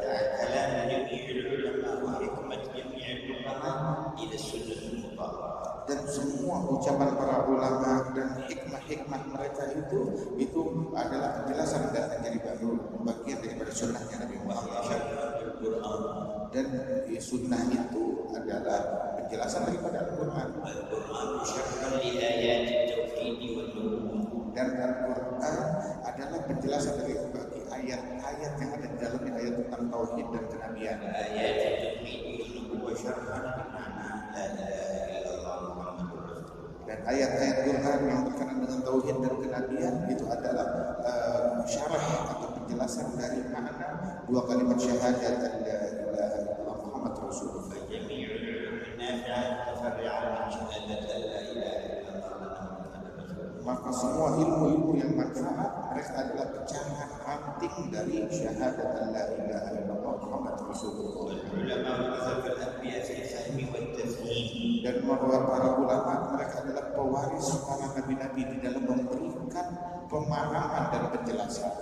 كلام جميع العلماء وحكمة جميع العلماء إلى السنة المطهرة. Dan semua ucapan para ulama dan hikmah-hikmah mereka itu adalah penjelasan dan menjadi bagian daripada sunnahnya Nabi Muhammad. Dan sunnah itu adalah penjelasan daripada Al-Quran. Dan Al-Quran adalah penjelasan dari bagi ayat-ayat yang ada di dalamnya, ayat tentang tauhid dan kenabian. Dan ayat-ayat Quran yang berkenaan dengan tauhid dan kenabian itu adalah syarah atau penjelasan dari makna dua kalimat syahadat la ilaha illallah Muhammad Rasulullah. Maka semua ilmu-ilmu yang manfaat mereka adalah pecahan ranting dari syahadat la ilaha illallah Muhammad Rasulullah. Dan para ulama mereka adalah pewaris para nabi-nabi di dalam memberikan pemahaman dan penjelasan.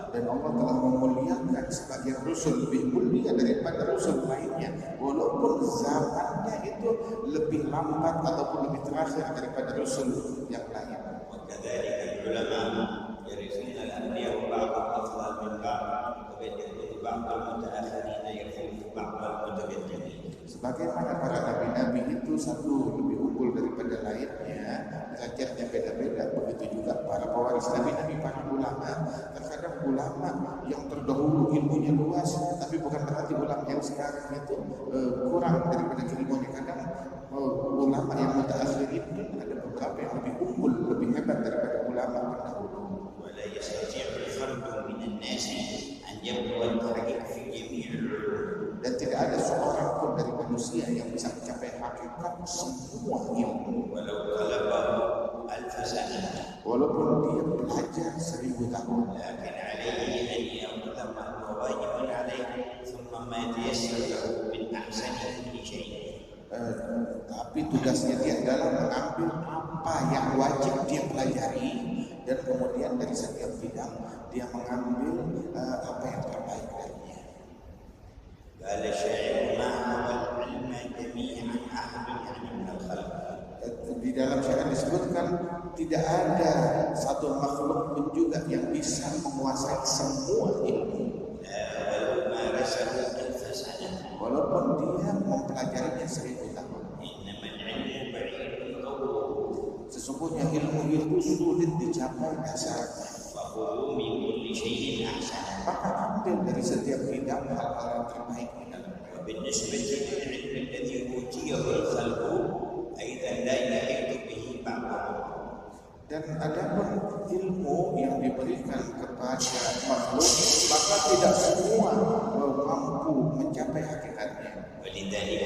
Dan Allah telah memuliakan sebagian rasul lebih mulia daripada rasul lainnya, walaupun zamannya itu lebih lambat ataupun lebih terakhir daripada rasul yang lain. Sebagaimana para nabi-nabi itu satu lebih unggul daripada lainnya, derajatnya beda-beda, begitu juga para pewaris nabi-nabi, para ulama. Terkadang ulama yang terdahulu ilmunya luas, tapi bukan berarti ulama yang sekarang itu kurang daripada ilmunya. Kadang ulama yang mutaakhirin pun ada beberapa yang lebih unggul, lebih hebat daripada ulama terdahulu. ولا يستطيع الفرد من الناس أن يبلغ الحقيقة في جميع العلوم. Dan tidak ada seorang pun dari manusia yang bisa mencapai hakikat semua ilmu. ولو طلبه 1000 سنة. Walaupun dia belajar 1000 tahun. لكن عليه أن يأخذ ما هو واجب عليه ثم ما يتيسر له من أحسن كل شيء. Tapi tugasnya dia adalah mengambil apa yang wajib dia pelajari dan kemudian dari setiap bidang dia mengambil apa yang terbaik darinya. قال الشاعر ما هو العلم جميعا أحد يعني من الخلق. Di dalam syair disebutkan tidak ada satu makhluk pun juga yang bisa menguasai semua ilmu. ولو مارسه 1000 سنة. Walaupun dia mempelajarinya 1000 tahun. إنما العلم بعيد قوله. Sesungguhnya ilmu itu sulit dicapai dasarnya. فخذوا من كل شيء أحسن. Maka ambil dari setiap bidang hal-hal yang terbaik di dalamnya. وبالنسبة للعلم الذي أوتيه الخلق أيضا لا يحيط به بعضهم. Dan adapun ilmu yang diberikan kepada makhluk, maka tidak semua mampu mencapai hakikatnya. ولذلك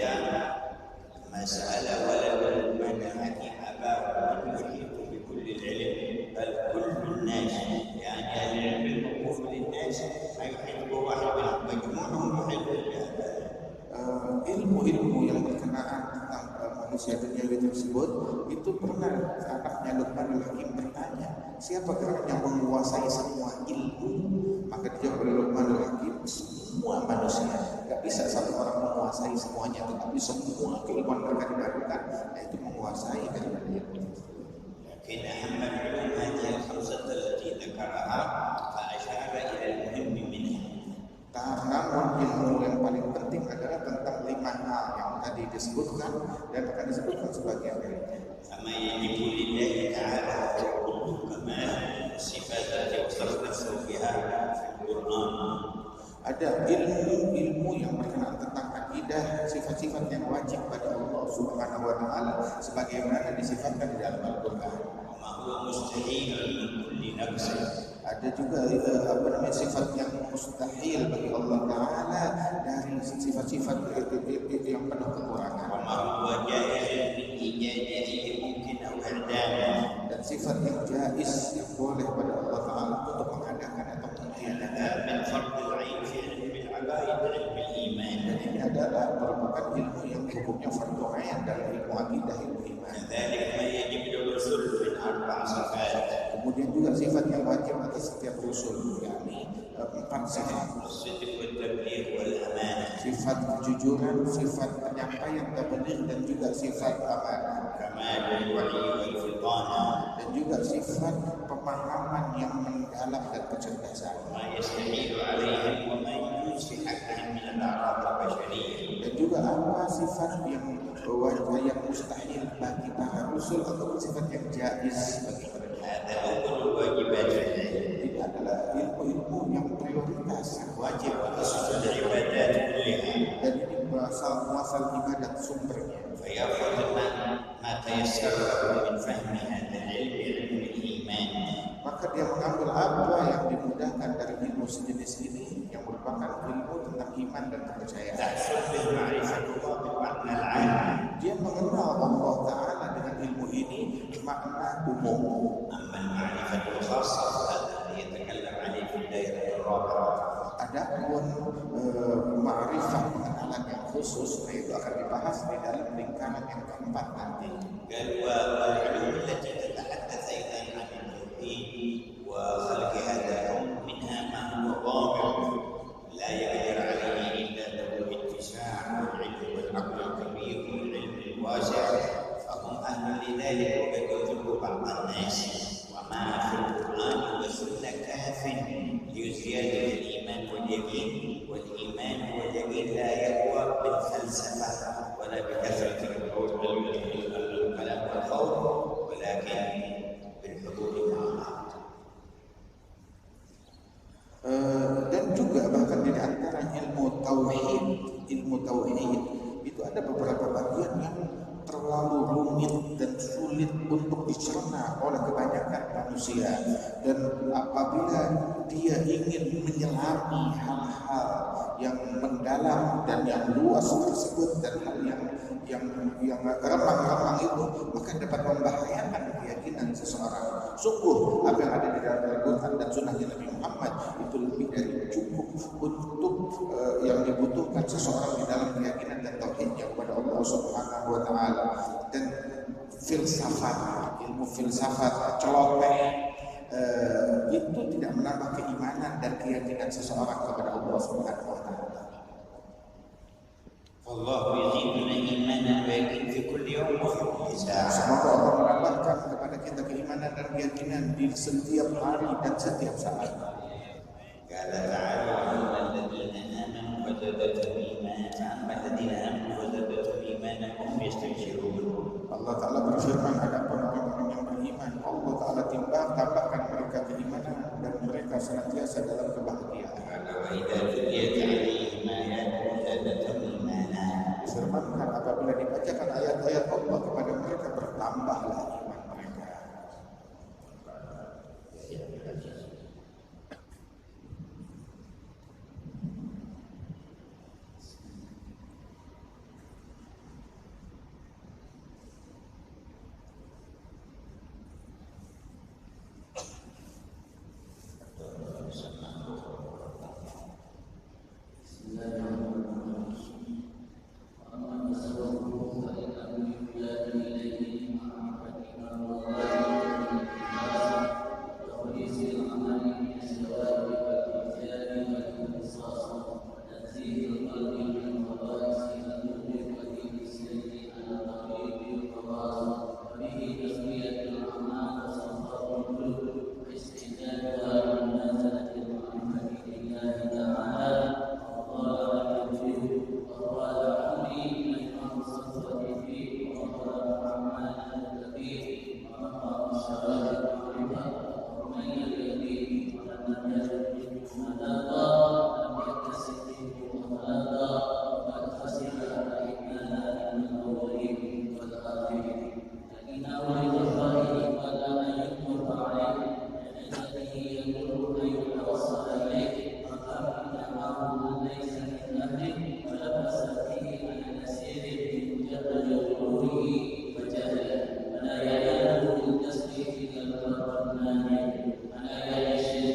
ما سأل ولد المنحة أباه أن يحيط بكل العلم بل كل الناس يعني العلم الموقوف للناس ما يحيطه واحد مجموعهم يحيط بهذا. Ilmu-ilmu yang berkenaan tentang manusia duniawi tersebut itu pernah anaknya Luqmanul Hakim bertanya, siapakah yang menguasai semua ilmu? Maka dijawab oleh Luqmanul Hakim, semua manusia. Gak bisa satu orang menguasai semuanya, tetapi semua keilmuan mereka dilakukan, itu menguasai daripada ilmu. لكن أهم العلوم هذه الخمسة التي ذكرها فأشار إلى المهم منها. Namun ilmu yang paling penting adalah tentang 5 hal yang tadi disebutkan dan akan disebutkan sebagian darinya. كما يجب لله تعالى كل كمال الصفات التي وصف نفسه بها في القرآن. Ada ilmu-ilmu yang berkenaan tentang akidah, sifat-sifat yang wajib pada Allah Subhanahu wa taala sebagaimana disifatkan di dalam Al-Qur'an. وما هو مستحيل من كل نفس. Ada juga sifat yang mustahil bagi Allah Taala dari sifat-sifat yang penuh kekurangan. وما هو جائز من إيجاد أي ممكن أو إعدام. Dan sifat yang jaiz yang boleh pada Allah Taala untuk mengadakan atau mengadakan hukumnya fardu ain dalam ilmu akidah, ilmu iman. كذلك ما يجب للرسل من 4 صفات. Kemudian juga sifat yang wajib atas setiap rasul, yakni 4 sifat. الصدق والتبليغ والأمانة. Sifat kejujuran, sifat penyampaian tabligh, dan juga sifat amanah. كمال الوعي والفطانة. Dan juga sifat pemahaman yang mendalam dan kecerdasan. ما يستحيل عليهم وما يجوز في حقهم من الأعراض البشرية. Dan juga apa sifat yang mustahil bagi para rasul atau sifat yang jaiz bagi mereka. هذا أول الواجبات عليهم. Ini adalah ilmu-ilmu yang prioritas, واجب أصل العبادات كلها. dan ini muasal ibadat sumbernya. فيأخذ ما تيسر له من فهم هذا العلم علم الإيمان. Maka dia mengambil apa yang dimudahkan dari ilmu sejenis ini yang merupakan ilmu tentang iman dan kepercayaan. تحصل به معرفة الله بالمعنى العام. Dia mengenal Allah Ta'ala dengan ilmu ini makna umum. أما المعرفة الخاصة فهذا يتكلم عليه في الدائرة الرابعة. Adapun ma'rifah pengenalan yang khusus, itu akan dibahas di dalam lingkaran yang keempat nanti. قال والعلوم التي تتحدث أيضا عن التوحيد وخلق هذا الكون منها ما هو ضامن لا يقدر عليه إلا ذو الاتساع والعلم والعقل الكبير والعلم الواسع، فهم أهل لذلك وقد يضل بعض الناس. وما في القرآن والسنة كاف لزيادة الإيمان واليقين، والإيمان واليقين لا يقوى بالفلسفة ولا بكثرة الكلام والخوف، ولكن بالحضور معه. Dan juga bahkan di antara ilmu tauhid itu ada beberapa bagian yang terlalu rumit dan sulit untuk dicerna oleh kebanyakan manusia, dan apabila dia ingin menyelami hal-hal yang mendalam dan yang luas tersebut dan hal yang remang-remang itu, maka dapat membahayakan keyakinan seseorang. Sungguh apa yang ada di dalam Al-Quran dan Sunnahnya Nabi Muhammad itu lebih dari cukup untuk yang dibutuhkan seseorang di dalam keyakinan dan tauhidnya kepada Allah Subhanahu wa Ta'ala. Dan filsafat, ilmu filsafat celoteh itu tidak menambah keimanan dan keyakinan seseorang kepada Allah Subhanahu wa Ta'ala. والله يزيدنا إيمانا ويقين في كل يوم وفي كل ساعة. Semoga Allah menambahkan kepada kita keimanan dan keyakinan di setiap hari dan setiap saat. قال تعالى: وأما الذين آمنوا وزادتهم إيمانا فأما الذين آمنوا وزادتهم إيمانا وهم يستبشرون. Allah Ta'ala berfirman, adapun orang-orang yang beriman, Allah Ta'ala tambahkan mereka keimanan dan mereka senantiasa dalam kebahagiaan. وإذا تليت عليهم آياته زادتهم إيمانا. Difirmankan apabila dibacakan ayat-ayat Allah kepada mereka, bertambahlah iman mereka. ولا يشرك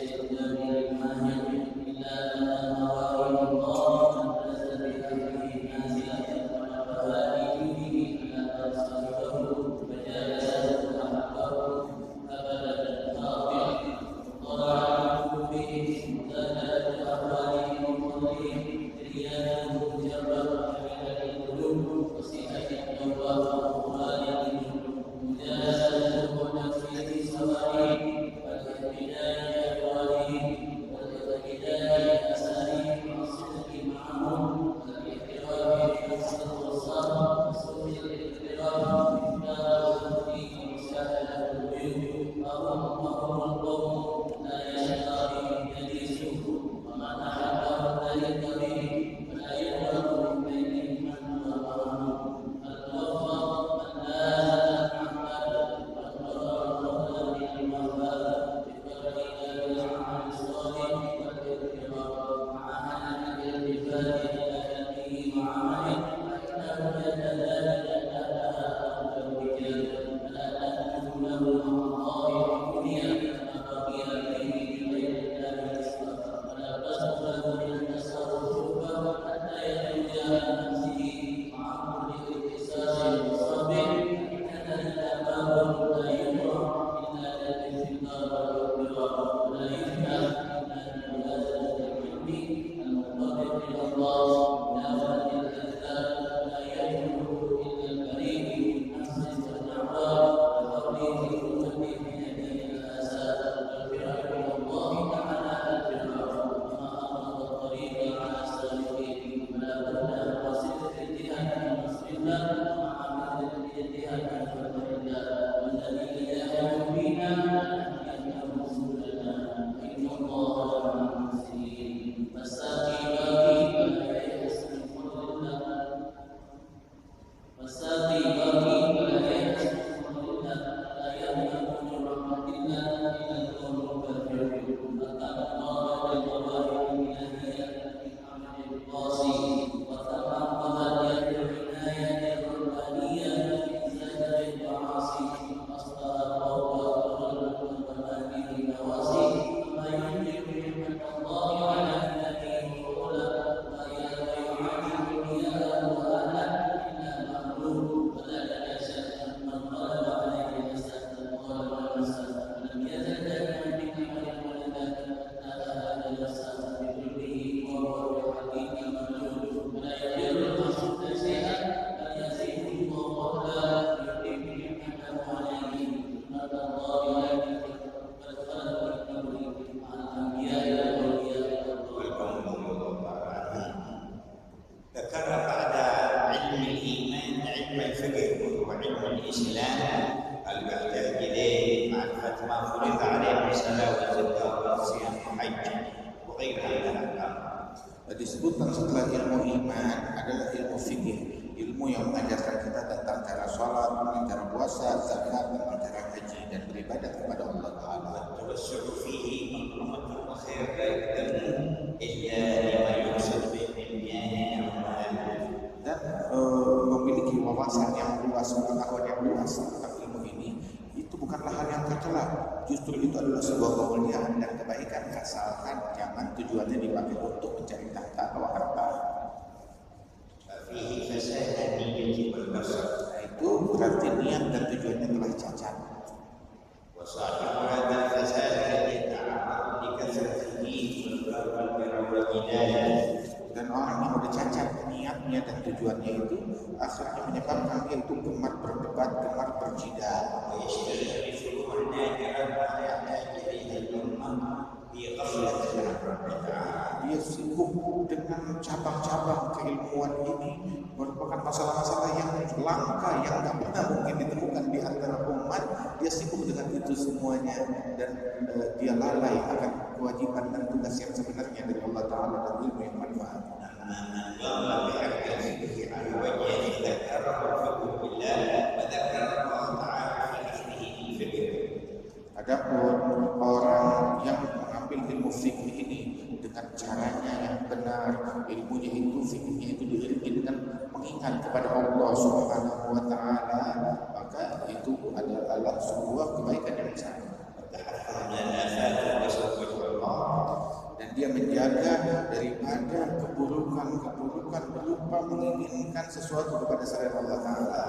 Disebutkan setelah ilmu iman adalah ilmu fikih, ilmu yang mengajarkan kita tentang cara sholat, tentang cara puasa, zakat, tentang cara haji dan beribadah kepada Allah Taala. Dan memiliki wawasan yang luas, pengetahuan yang luas tentang ilmu ini itu bukanlah hal yang tercela. Justru itu adalah sebuah kemuliaan dan kebaikan, asalkan jangan tujuannya dipakai untuk mencari tahta atau harta. Itu berarti niat dan tujuannya telah cacat. Dan orang yang udah cacat niatnya dan tujuannya itu akhirnya menyebabkan dia itu gemar berdebat, gemar berjidal. Dia sibuk dengan cabang-cabang keilmuan ini, merupakan masalah-masalah yang langka yang tak pernah mungkin ditemukan di antara umat. Dia sibuk dengan itu semuanya dan dia lalai akan kewajiban dan tugas yang sebenarnya dari Allah Ta'ala dan ilmu yang manfaat. Adapun orang yang mengambil ilmu fikih ini dengan caranya yang benar, ilmunya itu, fikihnya itu diiringi dengan mengingat kepada Allah Subhanahu wa Ta'ala, maka itu adalah sebuah kebaikan yang besar. Dan dia menjaga daripada keburukan-keburukan berupa menginginkan sesuatu kepada selain Allah Ta'ala.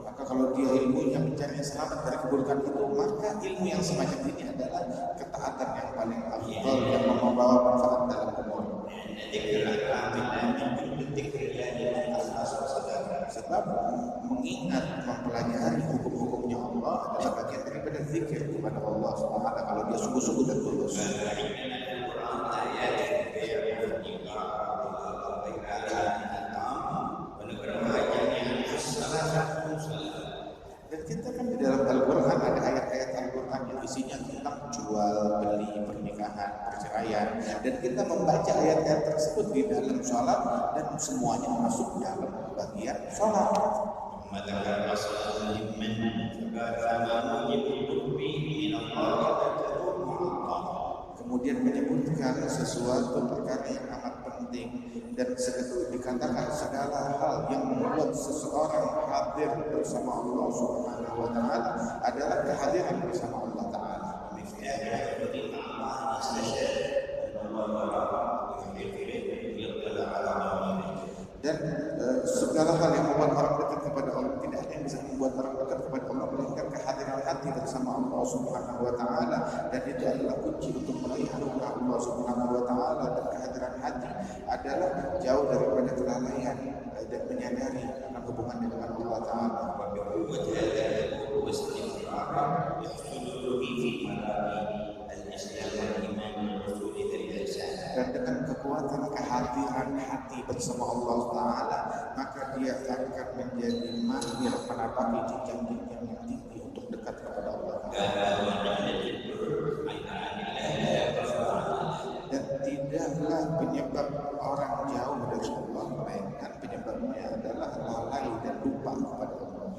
Maka kalau dia ilmunya mencari selamat dari keburukan itu, maka ilmu yang semacam ini adalah ketaatan yang paling afdal, yang Sebab mengingat, mempelajari hukum-hukumnya Allah adalah bagian daripada zikir kepada Allah SWT kalau dia sungguh-sungguh dan tulus. Dan kita kan di dalam Al-Quran ada ayat-ayat Al-Quran yang isinya tentang jual, beli, pernikahan, perceraian, dan kita membaca ayat-ayat tersebut di dalam sholat dan semuanya masuk dalam bagian sholat. Kemudian menyebutkan sesuatu perkara yang amat penting dan dikatakan segala hal yang membuat seseorang hadir bersama Allah Subhanahu wa taala adalah kehadiran bersama Allah taala. Dan segala hal yang membuat orang dekat kepada Allah, tidak ada yang bisa membuat orang dekat kepada Allah melainkan kehadiran hati bersama Allah Subhanahu wa taala, dan itu adalah kunci untuk meraih anugerah Allah Subhanahu wa taala. Dan kehadiran hati adalah jauh daripada kelalaian dan menyadari tentang hubungannya dengan Allah taala. Dan dengan kekuatan kehadiran hati bersama Allah Ta'ala, maka dia akan menjadi mahir menapaki jenjang-jenjang yang tinggi untuk dekat kepada Allah Ta'ala. Dan tidaklah penyebab orang jauh dari Allah, melainkan penyebabnya adalah lalai dan lupa kepada Allah.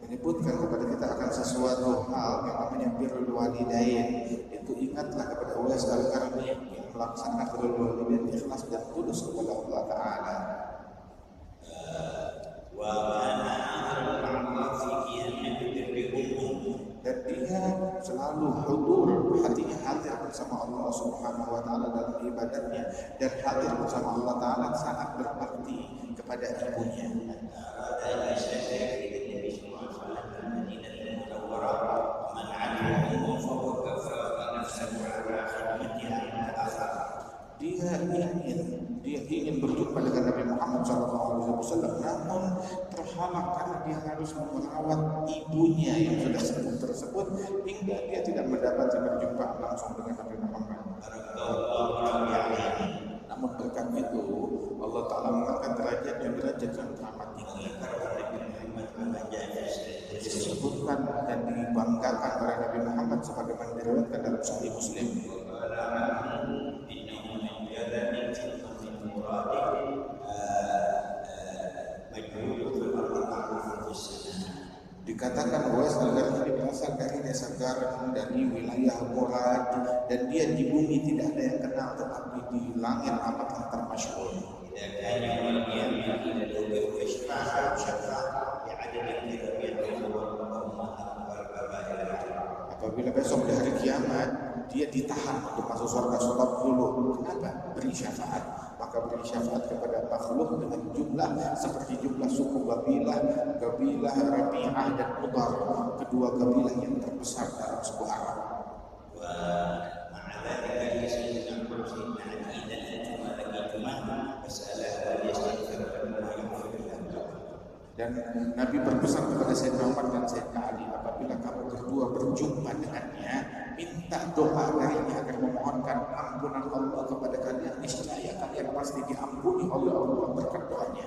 Menyebutkan kepada kita akan sesuatu hal yang namanya birrul walidain. Itu ingatlah kepada Uwais Al-Qarni yang melaksanakan birrul walidain ikhlas dan tulus kepada Allah Ta'ala. Dan dia selalu hudur, hatinya hadir bersama Allah Subhanahu wa taala dalam ibadatnya, dan hadir bersama Allah Ta'ala sangat berbakti kepada ibunya. Dia ingin berjumpa dengan Nabi Muhammad SAW, namun terhalang karena dia harus merawat ibunya yang sudah sembuh tersebut, hingga dia tidak mendapati berjumpa langsung dengan Nabi Muhammad. Namun berkat itu Allah Ta'ala mengangkat derajatnya derajat yang teramat tinggi. Disebutkan dan dibanggakan oleh Nabi Muhammad sebagaimana diriwayatkan dalam Sahih Muslim. Dikatakan Uwais Al-Qarni berasal dari desa Gareng, dari wilayah Murad, dan dia di bumi tidak ada yang kenal, tetapi di langit amatlah termasyhur. Apabila besok di hari kiamat dia ditahan untuk masuk surga sebab dulu. Kenapa? Beri syafaat. Maka beri syafaat kepada makhluk dengan jumlah seperti jumlah suku Qabilah Rabi'ah dan Mudar, kedua kabilah yang terbesar dalam sebuah Arab. Dan Nabi berpesan kepada Sayyidina Umar dan Sayyidina Ali, apabila kamu berdua berjumpa dengannya, minta doa darinya agar memohonkan ampunan Allah kepada kalian, niscaya kalian pasti diampuni oleh Allah berkat doanya.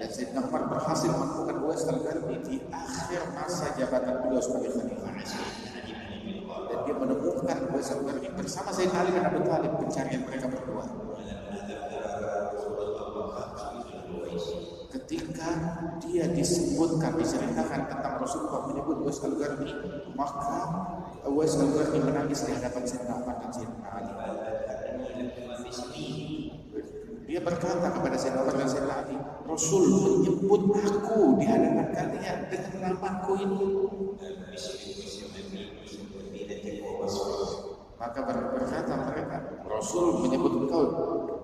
Dan Sayyidina Umar berhasil menemukan Uwais Al-Qarni di akhir masa jabatan beliau sebagai khalifah. Dan dia menemukan Uwais Al-Qarni bersama Sayyidina Ali dan Abu Thalib, pencarian mereka berdua. Ketika dia disebutkan, diceritakan tentang Rasulullah menyebut Uwais Al-Qarni, maka Uwais Al-Qarni menangis di hadapan Sayyidina Umar dan Sayyidina Ali. Dia berkata kepada Sayyidina Umar dan Sayyidina Ali, Rasul menyebut aku di hadapan kalian dengan namaku ini. Maka berkata mereka, Rasul menyebut engkau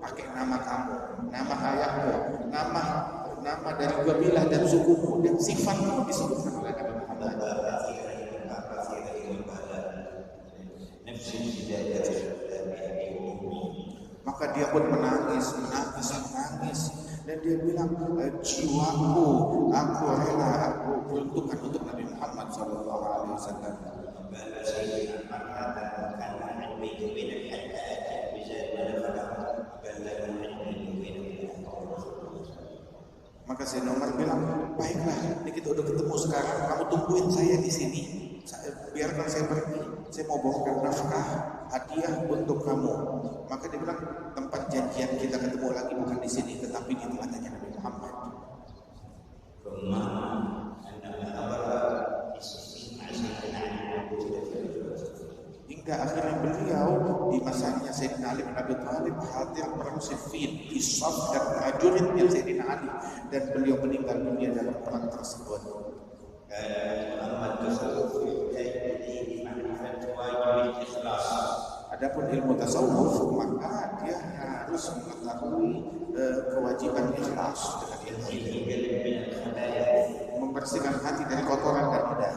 pakai nama kamu, nama ayahmu, nama nama dari kabilah dan sukumu dan sifatmu disebutkan oleh Nabi Muhammad. Maka dia pun menangis dan dia bilang, jiwaku, aku rela, aku peruntukkan untuk Nabi Muhammad sallallahu alaihi wasallam. Maka Sayyidina Umar bilang, baiklah, ini kita udah ketemu sekarang, kamu tungguin saya di sini. Biarkan saya pergi, saya mau bawakan nafkah, hadiah untuk kamu. Maka dia bilang, tempat janjian kita ketemu lagi bukan di sini, tetapi di tempatnya Nabi Muhammad. Hingga akhirnya beliau di masanya Sayyidina Ali bin Abi Thalib hadir perang Siffin, Ishaf dan prajuritnya Sayyidina Ali, dan beliau meninggal dunia dalam perang tersebut. Adapun ilmu tasawuf, maka dia harus mengetahui kewajiban ikhlas dengan ilmu, membersihkan hati dari kotoran dan noda,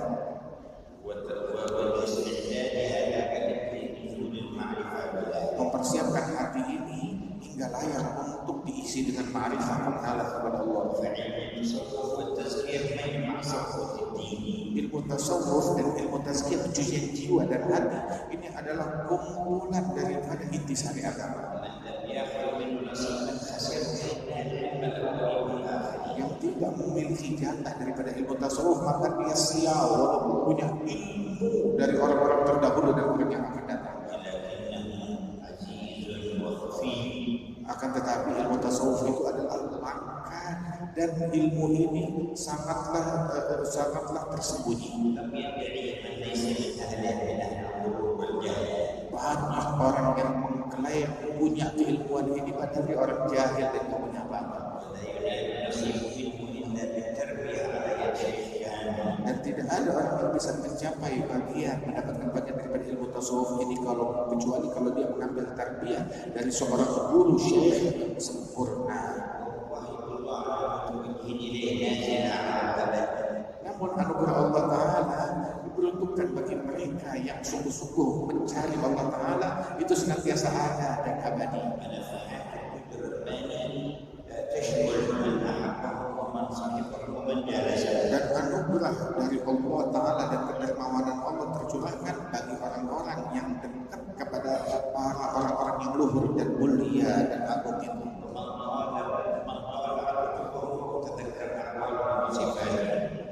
mempersiapkan hati ini hingga layak untuk diisi dengan ma'rifah mengalah kepada Allah. Ilmu tasawuf dan ilmu tazkiyah pencucian jiwa dan hati ini adalah kumpulan daripada intisari agama. Yang tidak memiliki jatah daripada ilmu tasawuf, maka dia sial walaupun punya ilmu dari orang-orang terdahulu dan orang yang akan datang. Akan tetapi ilmu tasawuf itu adalah langka, dan ilmu ini sangatlah tersembunyi. Banyak orang yang mengklaim punya keilmuan ini padahal dia orang jahil dan tidak punya apa-apa. Dan tidak ada orang yang bisa mencapai mendapatkan bagian daripada ilmu tasawuf ini kecuali kalau dia mengambil tarbiyah dari seorang guru syekh sempurna. Namun anugerah Allah Ta'ala diperuntukkan bagi mereka yang sungguh-sungguh mencari Allah Ta'ala, itu senantiasa ada dan abadi. Dan anugerah dari Allah Ta'ala dan kedermawanan Allah tercurahkan bagi orang-orang yang dekat kepada orang-orang yang luhur dan mulia dan agung itu.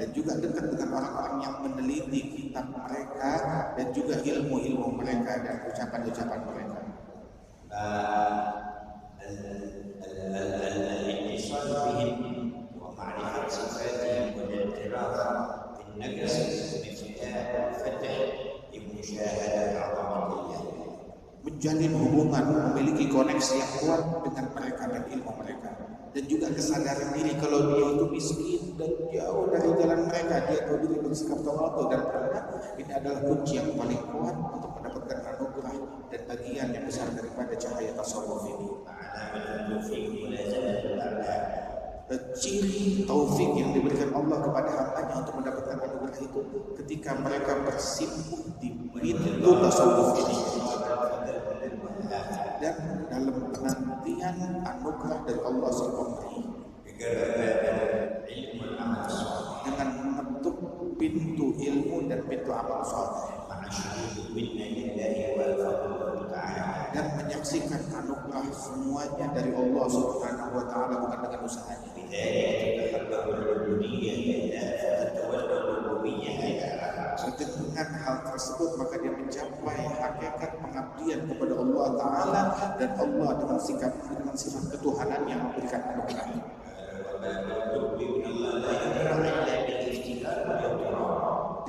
Dan juga dekat dengan orang-orang yang meneliti kitab mereka dan juga ilmu-ilmu mereka dan ucapan-ucapan mereka. Menjalin hubungan, memiliki koneksi yang kuat dengan mereka dan ilmu mereka, dan juga kesadaran diri kalau dia itu miskin dan jauh dari jalan mereka, dia tahu diri bersikap tawadhu dan rendah. Ini adalah kunci yang paling kuat untuk mendapatkan anugerah dan bagian yang besar daripada cahaya tasawuf ini. Ciri taufik yang diberikan Allah kepada hambanya untuk mendapatkan anugerah itu ketika mereka bersimpuh di pintu tasawuf ini, dan dalam penantian anugerah dari Allah SWT dengan menutup pintu ilmu dan pintu amal saleh dan menyaksikan anugerah semuanya dari Allah Subhanahu wa Ta'ala, bukan dengan usahanya. Dengan hal tersebut maka dia mencapai hakikat pengabdian kepada Allah Ta'ala, dan Allah dengan sifat ketuhanan yang memberikan anugerah.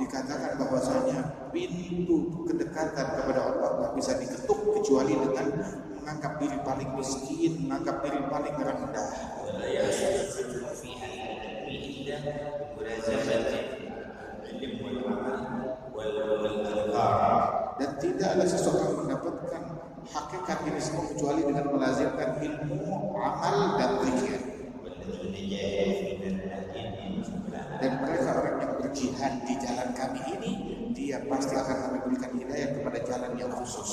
Dikatakan bahwasanya pintu kedekatan kepada Allah tidak bisa diketuk kecuali dengan menganggap diri paling miskin, menganggap diri paling rendah. Dan tidaklah seseorang mendapatkan hakikat ini semua kecuali dengan melazimkan ilmu, amal, dan zikir. Dan mereka orang yang berjihad di jalan kami ini, dia pasti akan kami berikan hidayah kepada jalan yang khusus.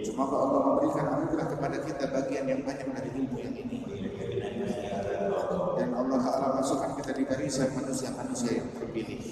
Semoga Allah memberikan anugerah kepada kita bagian yang banyak dari ilmu yang ini. Dan Allah Ta'ala masukkan kita di barisan manusia-manusia yang terpilih.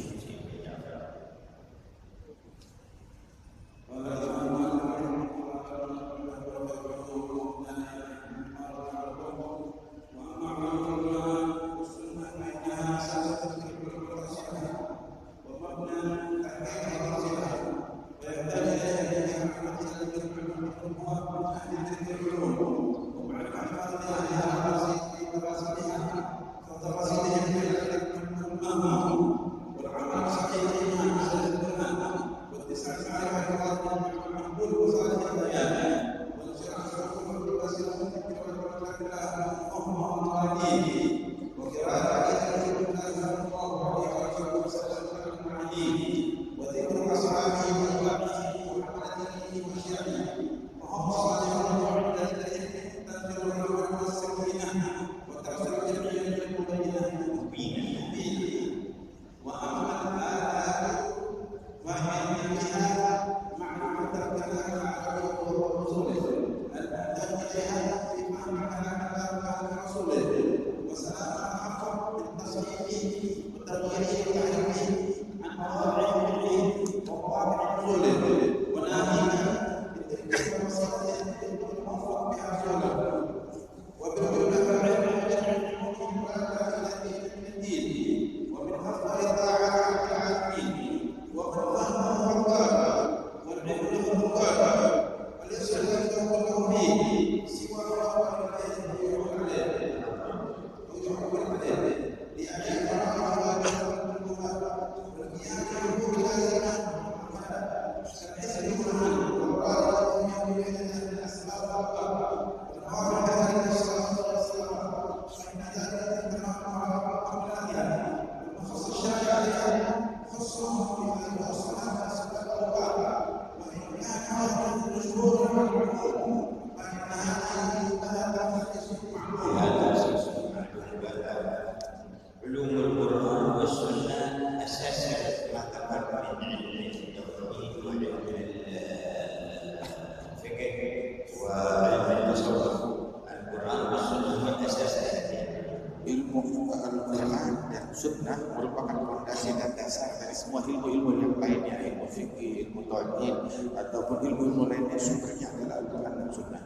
Sunnah merupakan fondasi dan dasar dari semua ilmu-ilmu yang lainnya, ilmu fikih, ilmu tauhid ataupun ilmu-ilmu lainnya, sumbernya adalah Al-Quran dan Sunnah.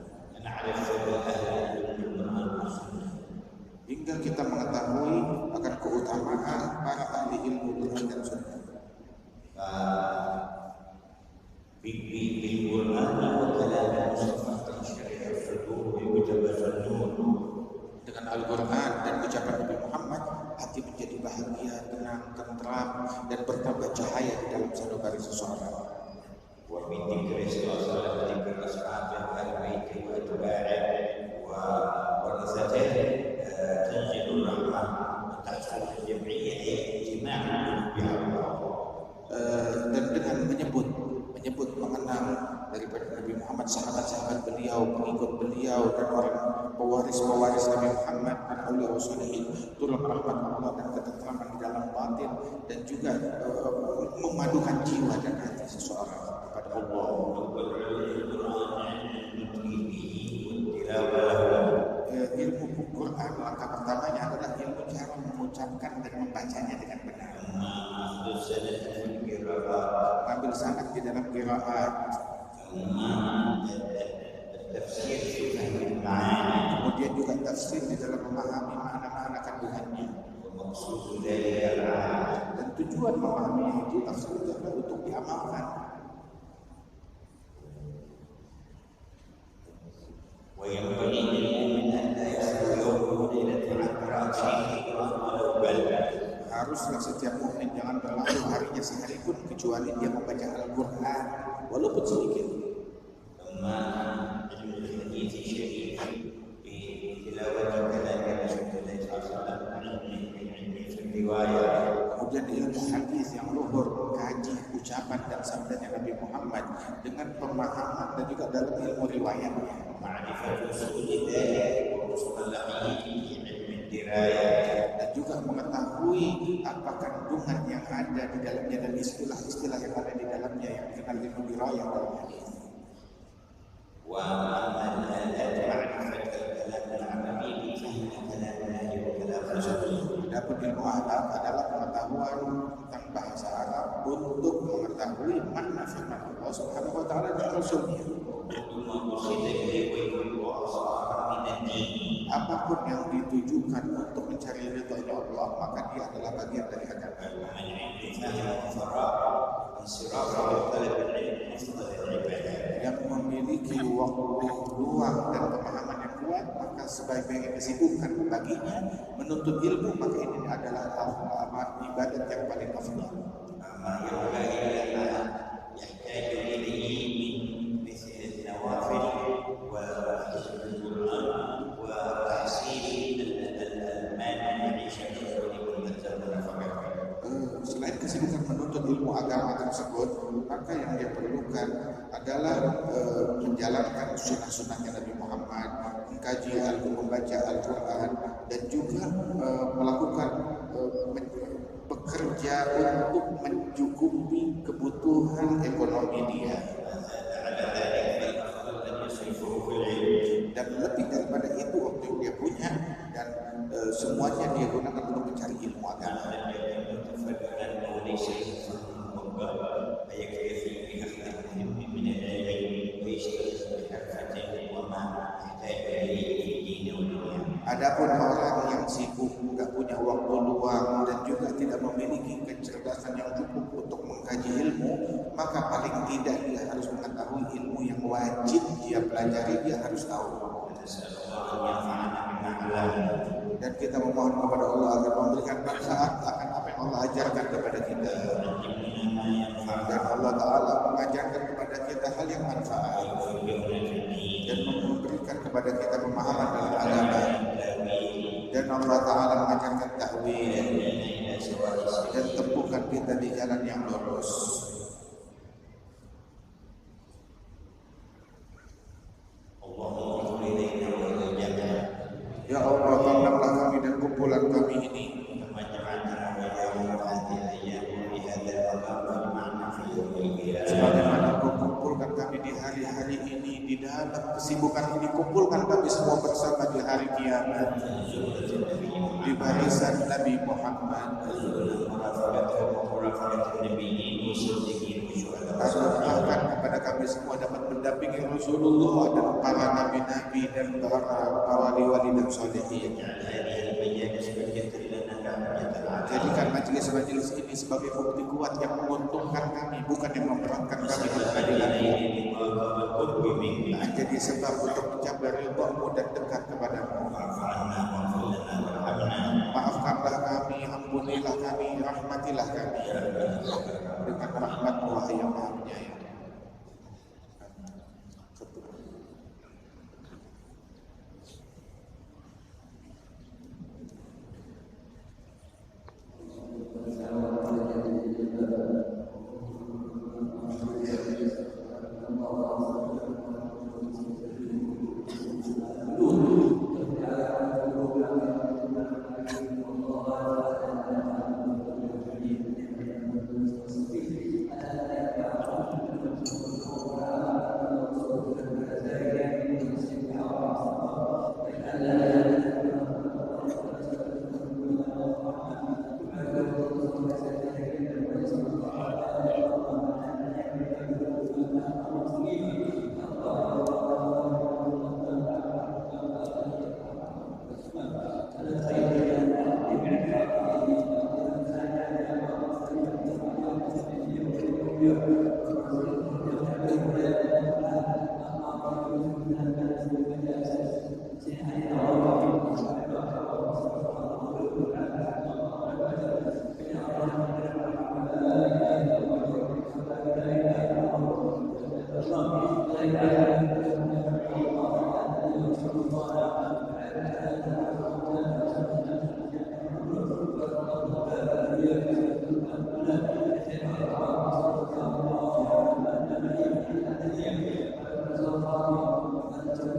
Hingga kita mengetahui akan keutamaan para ahli ilmu Quran dan Sunnah. Dengan Al-Quran dan ucapan Nabi Muhammad, hati menjadi bahagia, tenang, tentram, dan bertambah cahaya di dalam sanubari seseorang. Dan dengan menyebut mengenang daripada Nabi Muhammad, sahabat-sahabat beliau, pengikut beliau, dan orang pewaris Nabi Muhammad dan auliya sholihin, turun rahmat Allah dan ketentraman di dalam batin, dan juga memadukan jiwa dan hati seseorang kepada Allah. Ilmu Quran langkah pertamanya adalah ilmu cara mengucapkan dan membacanya dengan benar. Ambil sanad di dalam qiraat. Kemudian juga tafsir di dalam memahami makna-makna kandungannya. Dan tujuan memahami itu tafsir itu adalah untuk diamalkan. Haruslah setiap mukmin jangan berlalu harinya sehari pun kecuali dia membaca Al-Quran walaupun sedikit. Kemudian ilmu hadis yang luhur, kaji ucapan ucapan dan sabdanya Nabi Muhammad dengan pemahaman dan juga dalam ilmu riwayatnya. Dan juga mengetahui apa kandungan yang ada di dalamnya dan istilah-istilah yang ada di dalamnya yang dikenal ilmu dirayah dalam hadis. Adapun ilmu adab adalah pengetahuan tentang bahasa Arab untuk mengetahui makna firman Allah Subhanahu wa taala dan Rasulnya. Apapun yang ditujukan untuk mencari ridha Allah, maka dia adalah bagian dari agama. Yang memiliki waktu luang dan pemahaman yang kuat, maka sebaik-baiknya kesibukan baginya menuntut ilmu, maka ini adalah amal ibadat yang paling afdal. Selain kesibukan menuntut ilmu agama tersebut, maka yang dia perlukan adalah menjalankan sunnah-sunnahnya Nabi Muhammad, mengkaji membaca Al-Quran, dan juga melakukan bekerja untuk mencukupi kebutuhan ekonomi dia. Dan lebih daripada itu, waktu yang dia punya dan semuanya dia gunakan untuk mencari ilmu agama. Adapun orang yang sibuk, tidak punya waktu luang dan juga tidak memiliki kecerdasan yang cukup untuk mengkaji ilmu, maka paling tidak dia harus mengetahui ilmu yang wajib dia pelajari, dia harus tahu. Dan kita memohon kepada Allah agar memberikan manfaat akan apa yang Allah ajarkan kepada kita. Dan Allah Ta'ala mengajarkan kepada kita hal yang manfaat dan memberikan kepada kita pemahaman dalam agama. Dan Allah Ta'ala mengajarkan ta'wil dan tepukan kita di jalan yang lurus. Ya Allah, tolonglah kami dan kumpulan kami ini sebagaimana Kau kumpulkan kami di hari-hari ini, di dalam kesibukan ini kumpulkan kami semua bersama di hari kiamat di barisan Nabi Muhammad. Anugerahkan kepada kami semua dapat mendampingi Rasulullah dan para nabi-nabi dan para wali-wali dan sholihin. Jadikan majelis-majelis ini sebagai bukti kuat yang menguntungkan kami, bukan yang memberatkan kami di pengadilan ini. Jadi sebab untuk mencapai ridha-Mu dan dekat kepadamu. Maafkanlah kami, ampunilah kami, rahmatilah kami dengan rahmat-Mu wahai yang Maha Penyayang. Gracias.